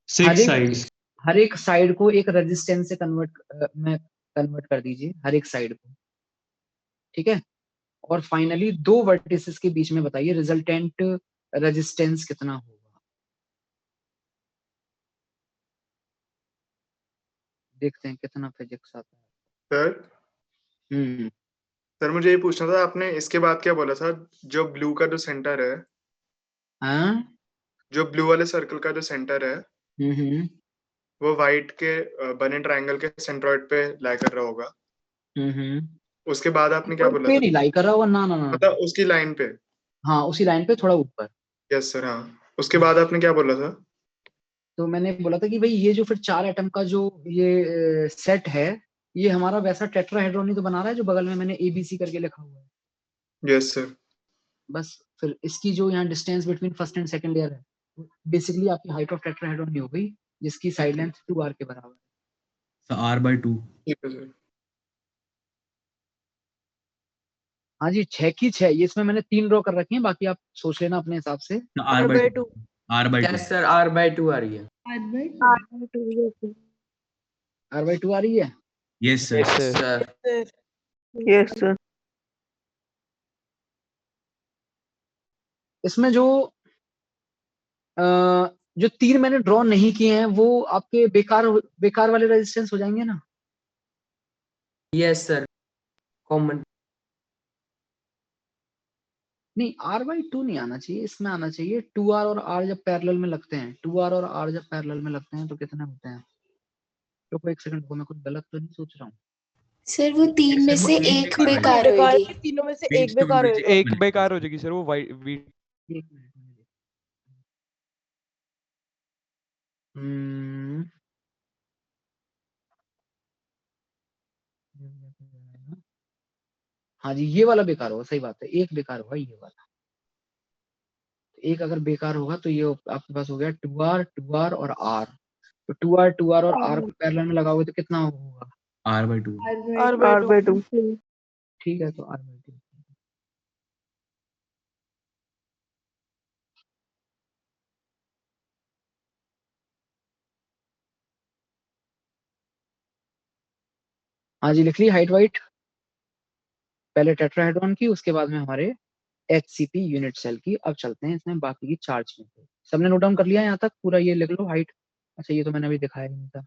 6। हर 6 एक साइड्स। हर एक साइड को एक रेजिस्टेंस से कन्वर्ट कर दीजिए, हर एक साइड को। ठीक है, और फाइनली दो वर्टिसेस के बीच में बताइए रिजल्टेंट रेजिस्टेंस कितना होगा। देखते हैं कितना फिजिक्स आता है। सर हम्म सर मुझे ये पूछना था, आपने इसके बाद क्या बोला था? जो ब्लू का जो सेंटर है, हाँ जो ब्लू वाले सर्कल का जो सेंटर है, हम्म वो व्हाइट के बने ट्रायंगल के सेंट्रॉइड पे लाई कर रहा होगा। हम्म उसके बाद आपने क्या बोला पे था? नहीं लाई कर रहा होगा, ना ना ना। मतलब उसकी लाइन पे। हाँ उसी लाइन पे थोड़ा ऊपर। यस सर, हाँ। उसके बाद आपने क्या बोला था? तो मैंने बोला था कि भाई ये जो फिर 4 एटम का जो ये सेट है, ये हमारा वैसा टेट्राहेड्रॉन ही तो बना रहा है जो बगल में मैंने ABC करके लिखा हुआ है। Yes sir. बस फिर इसकी जो यहाँ distance between first and second layer है, बेसिकली आपकी हाइट ऑफ टेट्राहेड्रॉन ही हो गई, जिसकी साइड लेंथ 2r के बराबर है। R/2। ठीक है सर। हाँ जी, 6 की 6, ये इसमें मैंने 3 ड्रॉ कर रखी हैं, बाकी आप सोच लेना अपने हिसाब से। R/2। यस सर, R/2 आ रही है। r/2 आ रही है। Yes yes sir. Sir. Sir sir yes sir. इसमें अ, जो 3 मैंने ड्रॉ नहीं किए हैं वो आपके बेकार बेकार वाले रेजिस्टेंस हो जाएंगे ना? Yes sir, common. नहीं, r/2 नहीं आना चाहिए, इसमें आना चाहिए 2r और r जब पैरेलल में लगते हैं, 2r और r जब पैरेलल में लगते हैं तो कितने होते हैं? रुको एक सेकंड को, मैं कुछ गलत तो नहीं सोच रहा हूँ। सर वो 3 में से एक तीन बेकार बेकार होएगी। है, तीनों में से एक बेकार होएगा। एक बेकार हो जाएगी सर, वो एक मिनट मुझे देखो। हम्म, हाँ जी, ये वाला बेकार होगा, सही बात है, एक बेकार होगा ये वाला। एक अगर बेकार होगा तो ये आपके पास हो गया 2r और r। तो 2r और r को पैरेलल में लगाओगे तो कितना होगा? R/2। R/2। ठीक है, तो r/2। हाँ जी, लिख ली हाइट वाइट, पहले टेट्राहेड्रॉन की, उसके बाद में हमारे HCP यूनिट सेल की। अब चलते हैं इसमें बाकी की चार्ज में। सबने नोट डाउन कर लिया यहाँ तक पूरा? ये लिख लो हाइट। अच्छा, ये तो मैंने अभी दिखाया ही नहीं था,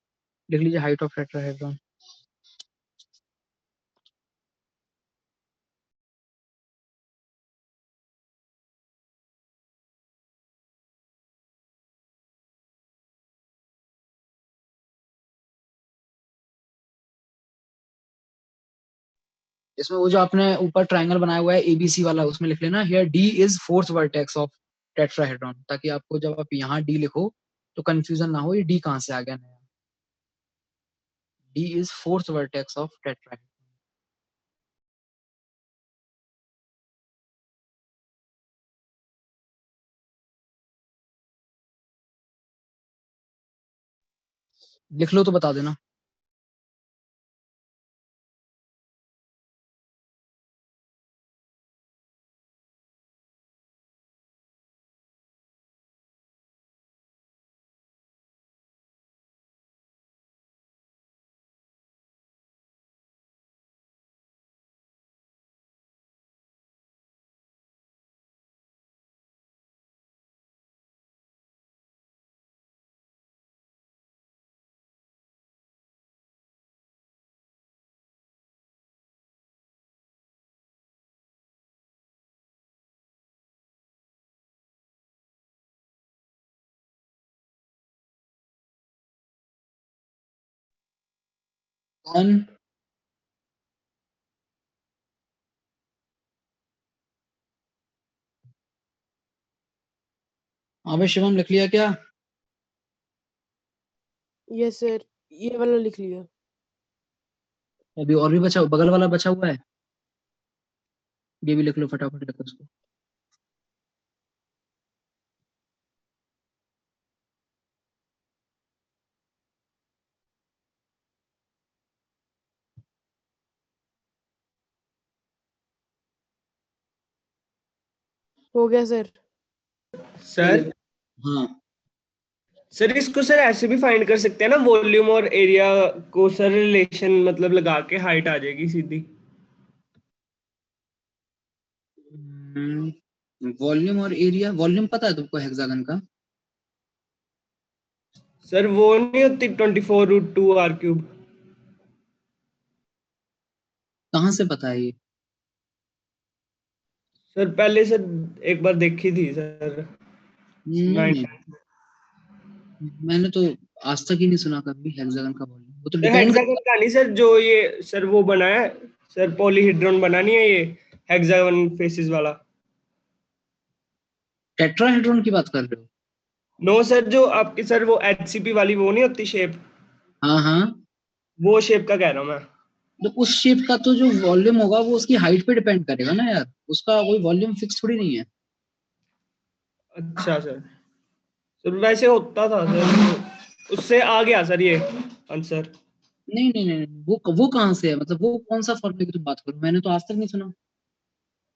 लिख लीजिए हाइट ऑफ टेट्राहेड्रॉन। इसमें वो जो आपने ऊपर ट्रायंगल बनाया हुआ है ABC वाला, उसमें लिख लेना here D is fourth vertex of tetrahedron, ताकि आपको जब आप यहाँ D लिखो तो कंफ्यूजन ना हो, ये D कहाँ से आ गया नया। D is fourth vertex of tetrahedron. लिख लो तो बता देना। कौन? हाँ भाई शिवम, लिख लिया क्या? यस सर, ये वाला लिख लिया। अभी और भी बचा, बगल वाला बचा हुआ है, ये भी लिख लो, फटाफट लिखो उसको। हो गया सर। सर हाँ सर इसको सर ऐसे भी फाइंड कर सकते हैं ना, वॉल्यूम और एरिया को सर रिलेशन मतलब लगा के हाइट आ जाएगी सीधी। वॉल्यूम और एरिया, वॉल्यूम पता है तुमको हेक्सागन का? सर वो नहीं होती 24√2 r³ कहाँ से पता है ये? सर पहले सर एक बार देखी थी सर। नहीं नहीं, 9 मैंने तो आज तक ही नहीं सुना कभी हेक्सागन का वॉल्यूम। वो तो सर डिपेंड हेक्सागन का नहीं सर, जो ये सर वो बना है सर, पॉलीहेड्रॉन बना नहीं है ये हेक्सागन फेसेस वाला। टेट्राहेड्रॉन की बात कर रहे हो? नो सर, जो आपकी सर वो HCP वाली वो नहीं होती शेप, हाँ हाँ, वो शेप का कह रहा हूँ मैं। तो उस शेप का तो जो वॉल्यूम होगा वो उसकी हाइट पे डिपेंड करेगा ना यार, उसका कोई वॉल्यूम फिक्स थोड़ी नहीं है। अच्छा सर, सर वैसे होता था सर, उससे आ गया सर ये आंसर। नहीं नहीं नहीं नहीं, वो कहाँ से है, मतलब वो कौन सा फॉर्मूले की तुम बात करो, मैंने तो आज तक नहीं सुना।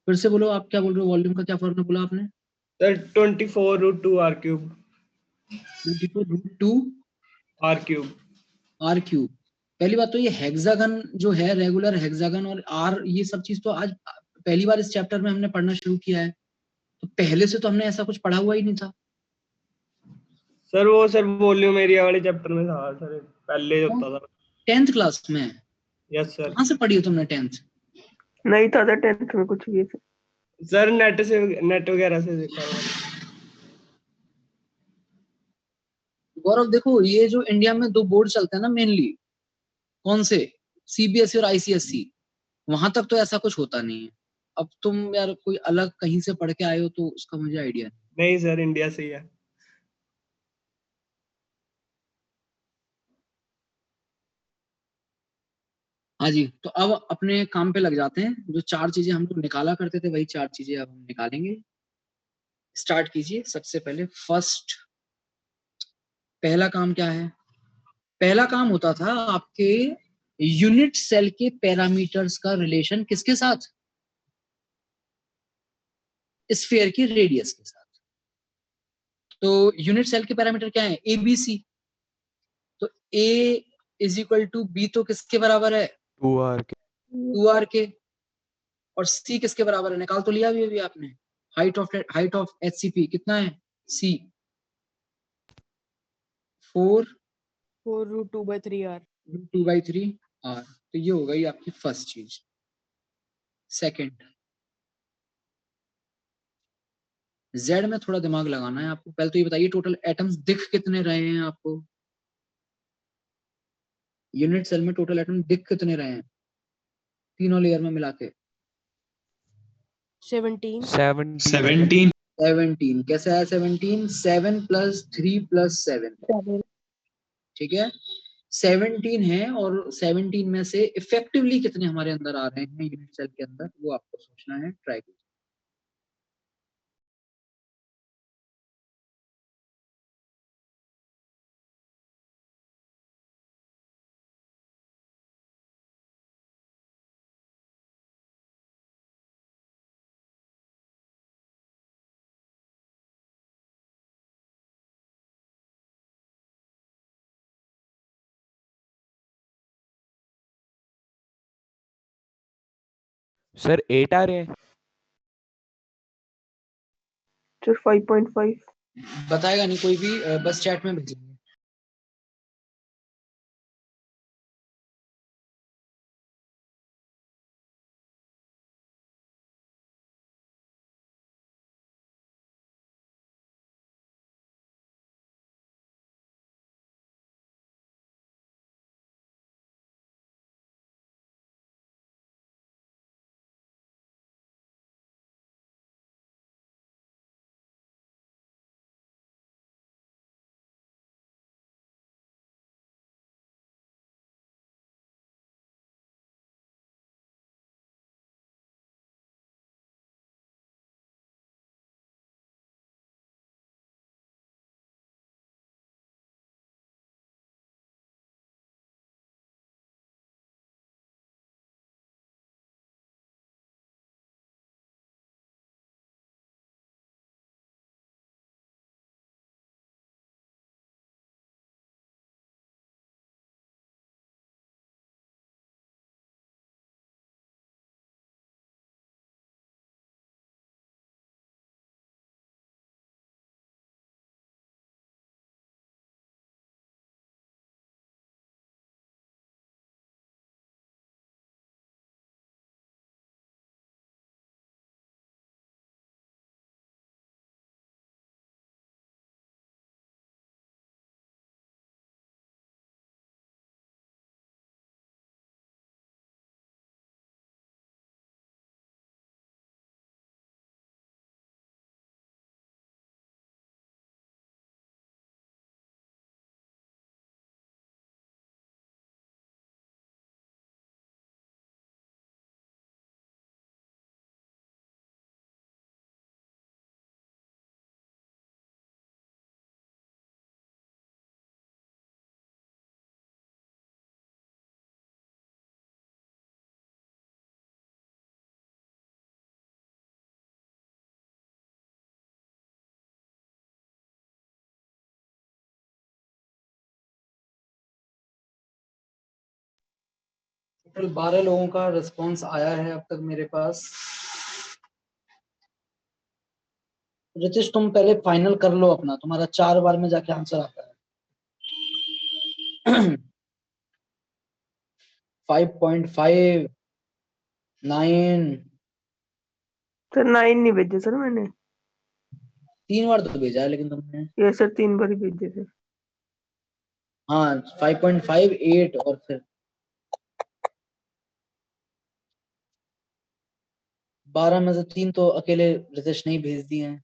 फिर से बोलो, आप क्या बोल रहे हो, वॉल्यूम का क्या फॉर्मूला बोला आपने? Sir 24√2 r³। 24√2 r³ r³। पहली बात तो ये हेक्सागन जो है, रेगुलर हेक्सागन और आर, ये सब चीज तो आज पहली बार इस चैप्टर में हमने पढ़ना शुरू किया है, तो पहले से तो हमने ऐसा कुछ पढ़ा हुआ ही नहीं था। सर वो सर वॉल्यूम एरिया वाले चैप्टर में था सर, पहले होता था। 10th क्लास में? Yes sir. कहाँ से पढ़ी हो तुमने 10th? नहीं था सर 10th में कुछ भी। सर नेट वगैरह से देखा हुआ। गौरव देखो, ये जो इंडिया में दो बोर्ड चलते हैं ना मेनली, कौन से? सीबीएसई और आईसीएसई। वहां तक तो ऐसा कुछ होता नहीं है। अब तुम यार कोई अलग कहीं से पढ़ के आए हो तो उसका मुझे आइडिया नहीं। नहीं सर, इंडिया से ही है। हाँ जी, तो अब अपने काम पे लग जाते हैं। जो चार चीजें हम लोग निकाला करते थे वही चार चीजें अब हम निकालेंगे। स्टार्ट कीजिए। सबसे पहले फर्स्ट, पहला काम क्या है? पहला काम होता था आपके यूनिट सेल के पैरामीटर्स का रिलेशन किसके साथ? स्फीयर की रेडियस के साथ। तो यूनिट सेल के पैरामीटर क्या है? A B C. तो A is equal to B तो किसके बराबर है? 2r के 2r के। और सी किसके बराबर है? निकाल तो लिया अभी आपने। हाइट ऑफ एचसीपी कितना है? सी 4√2/3 r। 2/3 r। तो ये हो गई आपकी फर्स्ट चीज। सेकंड, जेड में थोड़ा दिमाग लगाना है आपको। पहले तो ये बताइए टोटल एटम्स दिख कितने रहे हैं आपको? यूनिट सेल में टोटल एटम दिख कितने रहे हैं तीनों लेयर में मिला के? 17। 17। 17। कैसे आया 17? 7 + 3 + 7। ठीक है, 17 है। और 17 में से इफेक्टिवली कितने हमारे अंदर आ रहे हैं यूनिट सेल के अंदर, वो आपको सोचना है। ट्राई कीजिए। सर 8 आ रहे हैं। सर 5.5। बताएगा नहीं कोई भी, बस चैट में भेजिए। टोटल 12 लोगों का रिस्पांस आया है अब तक मेरे पास। रितेश तुम पहले फाइनल कर लो अपना, तुम्हारा 4 बार में जाके आंसर आता है। 5.5 9 सर 9 नहीं भेजे सर मैंने। 3 बार तो भेजा है लेकिन तुमने। ये सर 3 बार ही भेजे थे। हाँ 5.5 8 और फिर 12 में से 3 तो अकेले रितेश ने ही भेज दिए हैं।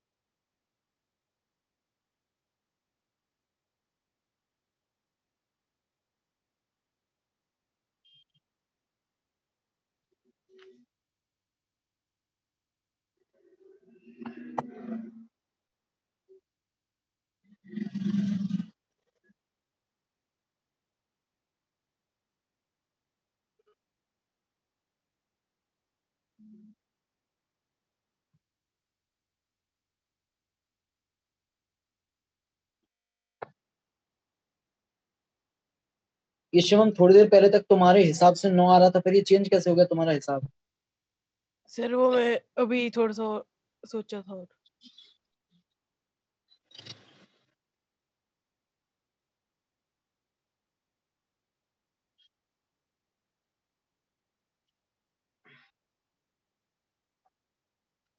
ये शिवम थोड़ी देर पहले तक तुम्हारे हिसाब से 9 आ रहा था, फिर ये चेंज कैसे हो गया तुम्हारा हिसाब? सर वो मैं अभी थोड़ा सा सोचा था और।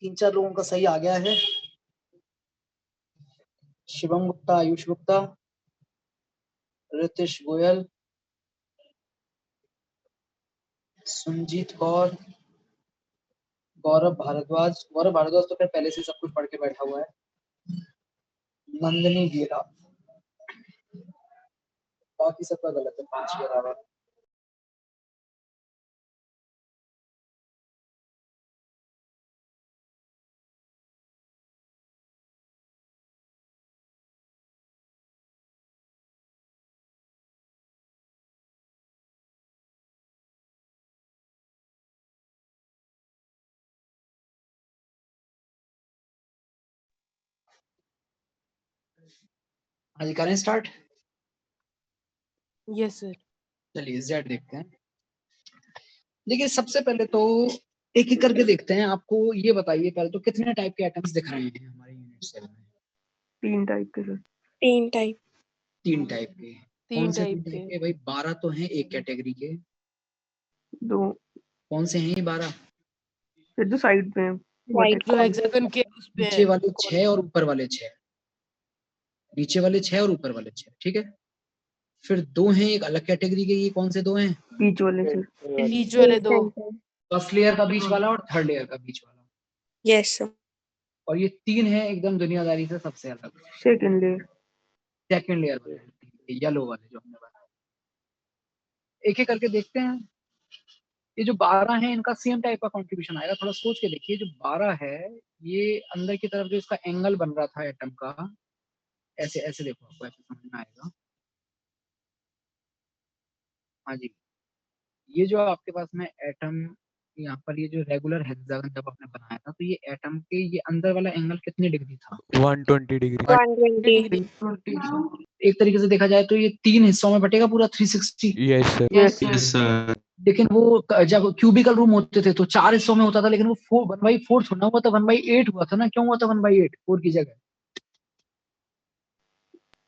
तीन चार लोगों का सही आ गया है। शिवम गुप्ता, आयुष गुप्ता, रितेश गोयल, सुनजीत कौर, गौरव भारद्वाज। गौरव भारद्वाज तो फिर पहले से सब कुछ पढ़ के बैठा हुआ है। नंदिनी गेरा, बाकी सबका गलत है 5 के अलावा। हाँ जी करें स्टार्ट। Yes sir. चलिए जेड देखते हैं। देखिए सबसे पहले तो एक एक करके देखते हैं। आपको ये बताइए पहले तो कितने टाइप के एटम्स दिख रहे हैं हमारे यूनिट सेल में? 3 टाइप के सर। 3 टाइप। 3 टाइप के। 3 कौन से टाइप 3 टाइप के। के भाई? 12 तो हैं एक कैटेगरी के। 2 कौन से हैं ये 12? सर जो साइड पे हैं। White जो हेक्सागन के उस पे नीचे वाले 6 और ऊपर वाले 6। नीचे वाले 6 और ऊपर वाले 6, ठीक है। फिर 2 हैं एक अलग कैटेगरी के। ये कौन से 2 हैं? बीच वाले सर। बीच वाले 2। फर्स्ट लेयर का बीच वाला और थर्ड लेयर का बीच वाला। Yes sir. और ये 3 है एकदम दुनियादारी से सबसे अलग। Second layer. सेकंड लेयर वाले येलो वाले जो हमने बनाए। एक एक करके देखते हैं। ये जो 12 है इनका सेम टाइप का कंट्रीब्यूशन आएगा। थोड़ा सोच के देखिए। जो 12 है ये अंदर की तरफ जो इसका एंगल बन रहा था एटम का, ऐसे ऐसे देखो, आपको ऐसे समझ में आएगा। हाँ जी, ये जो आपके पास में एटम, यहाँ पर ये जो रेगुलर हेक्सागन जब आपने बनाया था तो ये एटम के ये अंदर वाला एंगल कितने डिग्री था? 120 डिग्री। 120। एक तरीके से देखा जाए तो ये 3 हिस्सों में बटेगा पूरा 360। Yes sir. Yes yes sir. लेकिन वो जब क्यूबिकल रूम होते थे तो 4 हिस्सों में होता था, लेकिन वो 1/4 थोड़ा हुआ था, 1/8 हुआ था ना। क्यों हुआ था 1/8 4 की जगह?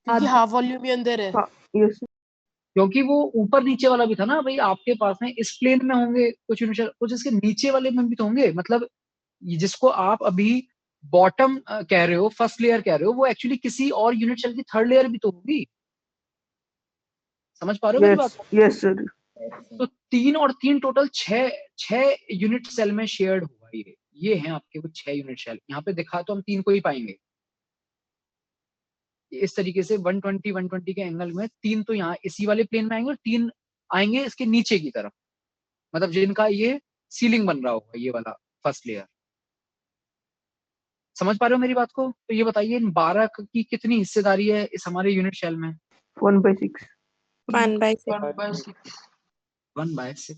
क्योंकि हाफ वॉल्यूम भी अंदर है। यस क्योंकि वो ऊपर नीचे वाला भी था ना भाई। आपके पास में इस प्लेन में होंगे कुछ यूनिट, कुछ इसके नीचे वाले में भी तो होंगे। मतलब ये जिसको आप अभी बॉटम कह रहे हो, फर्स्ट लेयर कह रहे हो, वो एक्चुअली किसी और यूनिट सेल की थर्ड लेयर भी तो होगी। समझ पा रहे हो मेरी बात? Yes sir. तो 3 और 3 टोटल 6 यूनिट सेल में शेयर्ड होगा। ये हैं आपके कुछ 6 यूनिट सेल। यहाँ पे दिखा तो हम 3 को ही पाएंगे। इस तरीके से 120 के एंगल में 3 तो यहाँ इसी वाले प्लेन में आएंगे और 3 आएंगे इसके नीचे की तरफ, मतलब जिनका ये सीलिंग बन रहा होगा, ये वाला फर्स्ट लेयर। समझ पा रहे हो मेरी बात को? तो ये बताइए इन 12 की कितनी हिस्सेदारी है इस हमारे यूनिट सेल में? 1/6। 1/6। 1/6।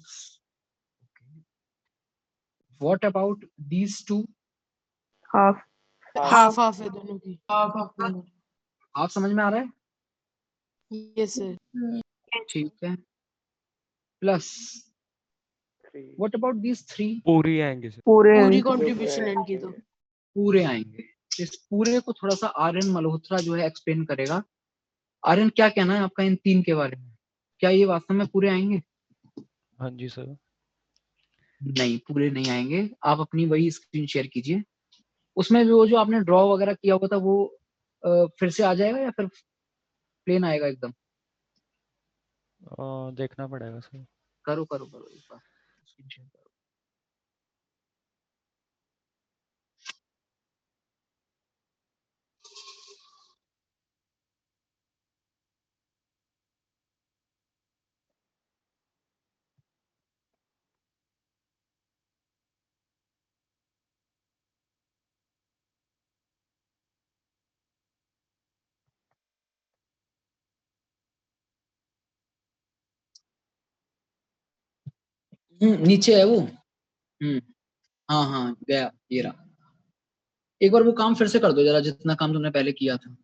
What about these two? Half half. Half है दोनों की। आप समझ में आ रहा है? Yes sir. ठीक है। Plus what about these 3? पूरी आएंगे सर। पूरी कंट्रीब्यूशन इनकी तो पूरे आएंगे। इस पूरे को थोड़ा सा आर्यन मल्होत्रा जो है एक्सप्लेन करेगा। आर्यन, क्या कहना है आपका इन 3 के बारे में? क्या ये वास्तव में पूरे आएंगे? हाँ जी सर। नहीं, पूरे नहीं आएंगे। आप अपनी वही स्क्रीन शेयर कीजिए। उसमें वो जो आपने ड्रॉ वगैरह किया हुआ था वो फिर से आ जाएगा या फिर प्लेन आएगा एकदम? देखना पड़ेगा सर। करो करो करो एक बार स्क्रीन शेयर करो। नीचे है वो। हाँ हाँ गया, ये रहा। एक बार वो काम फिर से कर दो जरा, जितना काम तुमने पहले किया था।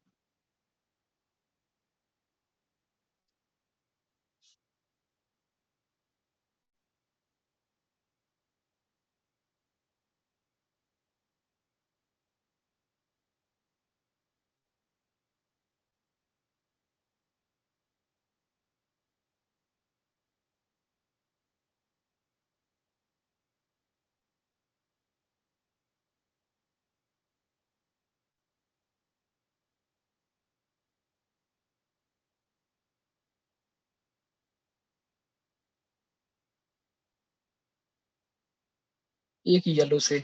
एक येलो से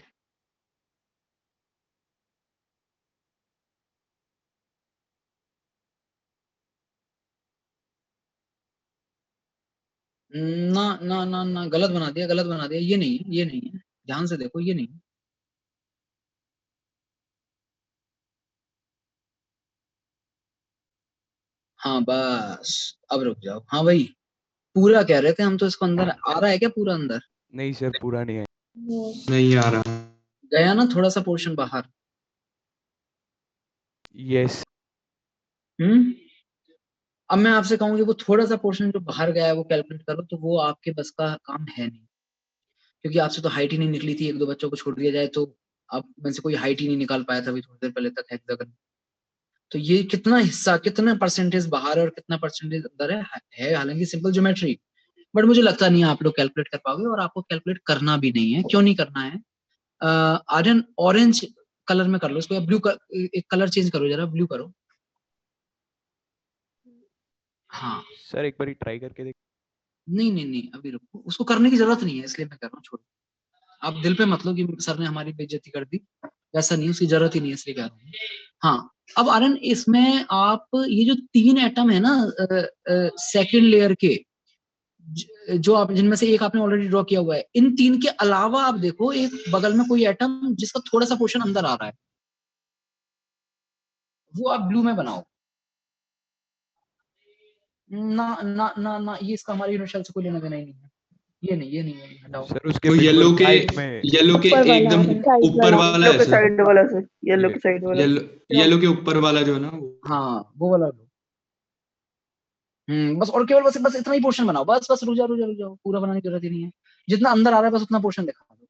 ना ना ना ना, गलत बना दिया, गलत बना दिया। ये नहीं है, ये नहीं है, ध्यान से देखो, ये नहीं है। हाँ बस, अब रुक जाओ। हाँ भाई, पूरा कह रहे थे हम तो। इसको अंदर आ रहा है क्या पूरा अंदर? नहीं सर, पूरा नहीं है। नहीं आ रहा। गया ना थोड़ा सा पोर्शन बाहर? यस। अब मैं आपसे कहूँ कि वो थोड़ा सा पोर्शन जो बाहर गया है वो कैलकुलेट करो, तो वो आपके बस का काम है नहीं, क्योंकि आपसे तो हाइट ही नहीं निकली थी। 1-2 बच्चों को छोड़ दिया जाए तो आप में से कोई हाइट ही नहीं निकाल पाया था अभी थोड़ी देर पहले तक हेक्सागन। तो ये कितना हिस्सा, कितना परसेंटेज बाहर है और कितना परसेंटेज अंदर है हालांकि सिंपल ज्योमेट्री, बट मुझे लगता नहीं आप लोग कैलकुलेट कर पाओगे, और आपको कैलकुलेट करना भी नहीं है। क्यों नहीं करना है? आर्यन, ऑरेंज कलर में कर लो इसको, या ब्लू एक कलर चेंज करो जरा, ब्लू करो। हाँ सर एक बार ट्राई करके देख। नहीं नहीं नहीं, अभी रुको, उसको करने की जरूरत नहीं है, इसलिए मैं कर रहा हूँ। छोड़ो, आप दिल पे मत लो कि सर ने हमारी बेइज्जती कर दी, वैसा नहीं, उसकी जरूरत ही नहीं है, इसलिए कह रहा हूँ। हाँ, अब आर्यन इसमें आप ये जो 3 एटम है ना सेकंड लेयर के, जो आप जिनमें से एक आपने ऑलरेडी ड्रॉ किया हुआ है, इन 3 के अलावा आप देखो एक बगल में कोई एटम जिसका थोड़ा सा पोर्शन अंदर आ रहा है, वो आप ब्लू में बनाओ। ना ना ना ना, ये इसका हमारी यूनिट सेल से कोई लेना देना ही नहीं है। ये नहीं, ये नहीं, ये नहीं, हटाओ। सर उसके तो येलो बिल्कुल के साइड में। येलो के एकदम ऊपर वाला है सर। साइड वाला सर, येलो के साइड वाला। येलो के ऊपर वाला जो है ना वो। हाँ वो वाला लो। बस, और केवल बस इतना ही पोर्शन बनाओ। बस बस, रुक जाओ रुक जाओ रुक जाओ, पूरा बनाने की जरूरत ही नहीं है। जितना अंदर आ रहा है बस उतना पोर्शन दिखा दो।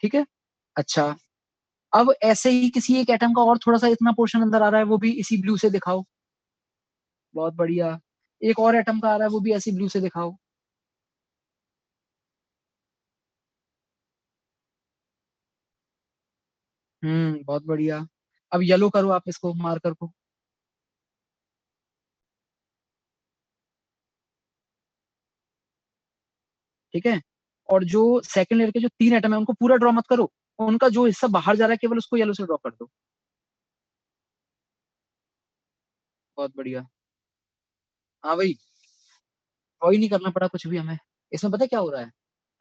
ठीक है, अच्छा। अब ऐसे ही किसी एक एटम का और थोड़ा सा इतना पोर्शन अंदर आ रहा है, वो भी इसी ब्लू से दिखाओ। बहुत बढ़िया। एक और एटम का आ रहा है, वो भी ऐसी ब्लू से दिखाओ। बहुत बढ़िया। अब येलो करो आप इसको, मार्कर को। ठीक है, और जो सेकंड लेयर के जो 3 एटम है उनको पूरा ड्रॉ मत करो, उनका जो हिस्सा बाहर जा रहा है केवल उसको येलो से ड्रॉ कर दो। बहुत बढ़िया। हाँ भाई, ड्रॉ ही नहीं करना पड़ा कुछ भी हमें। इसमें पता है क्या हो रहा है?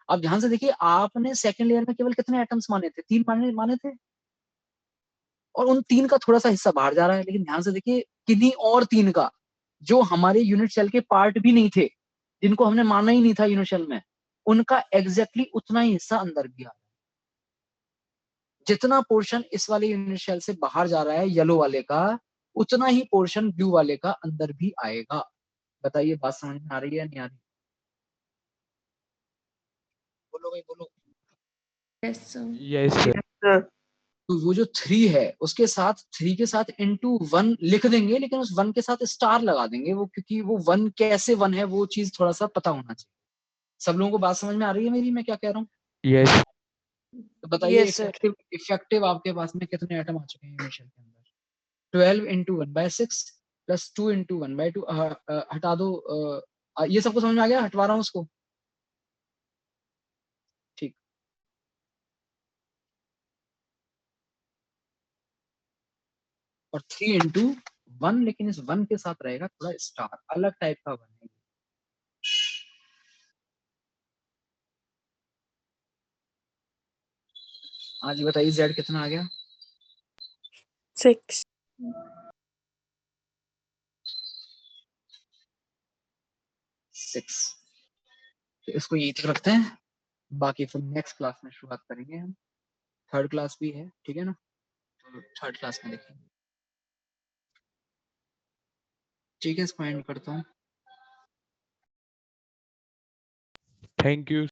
आप ध्यान से देखिए, आपने सेकंड लेयर में केवल कितने एटम्स माने थे? 3 माने थे, और उन 3 का थोड़ा सा हिस्सा बाहर जा रहा है। लेकिन ध्यान से देखिए, किन्हीं और 3 का, जो हमारे यूनिट सेल के पार्ट भी नहीं थे, जिनको हमने माना ही नहीं था यूनिट सेल में, उनका एग्जैक्टली उतना ही हिस्सा अंदर भी आ रहा है। जितना पोर्शन इस वाले यूनिट सेल से बाहर जा रहा है येलो वाले का, उतना ही पोर्शन ब्लू वाले का अंदर भी आएगा। बताइए बात समझ में आ रही है या नहीं आ रही? बोलो भाई बोलो। Yes, sir. Yes sir. हाँ, तो वो जो 3 है उसके साथ 3 के साथ इंटू 1 लिख देंगे, लेकिन उस 1 के साथ स्टार लगा देंगे, वो क्योंकि वो 1 कैसे 1 है वो चीज थोड़ा सा पता होना चाहिए। सब लोगों को बात समझ में आ रही है मेरी, मैं क्या कह रहा हूँ? यस तो बताइए Yes, sir. इफेक्टिव आपके पास में कितने एटम आ चुके हैं इनिशियल के अंदर? 12 इंटू 1/6 प्लस 2 इंटू 1/2। हटा दो, ये सबको समझ में आ गया? हटवा रहा हूँ उसको। ठीक। और 3 इंटू 1, लेकिन इस 1 के साथ रहेगा थोड़ा स्टार, अलग टाइप का 1 है। आज बताइए z कितना आ गया? 6. 6। तो इसको यही तक रखते हैं, बाकी फिर नेक्स्ट क्लास में शुरुआत करेंगे हम। थर्ड क्लास भी है, ठीक है ना? तो थर्ड क्लास में देखेंगे। ठीक है, इसको एंड करता हूँ। Thank you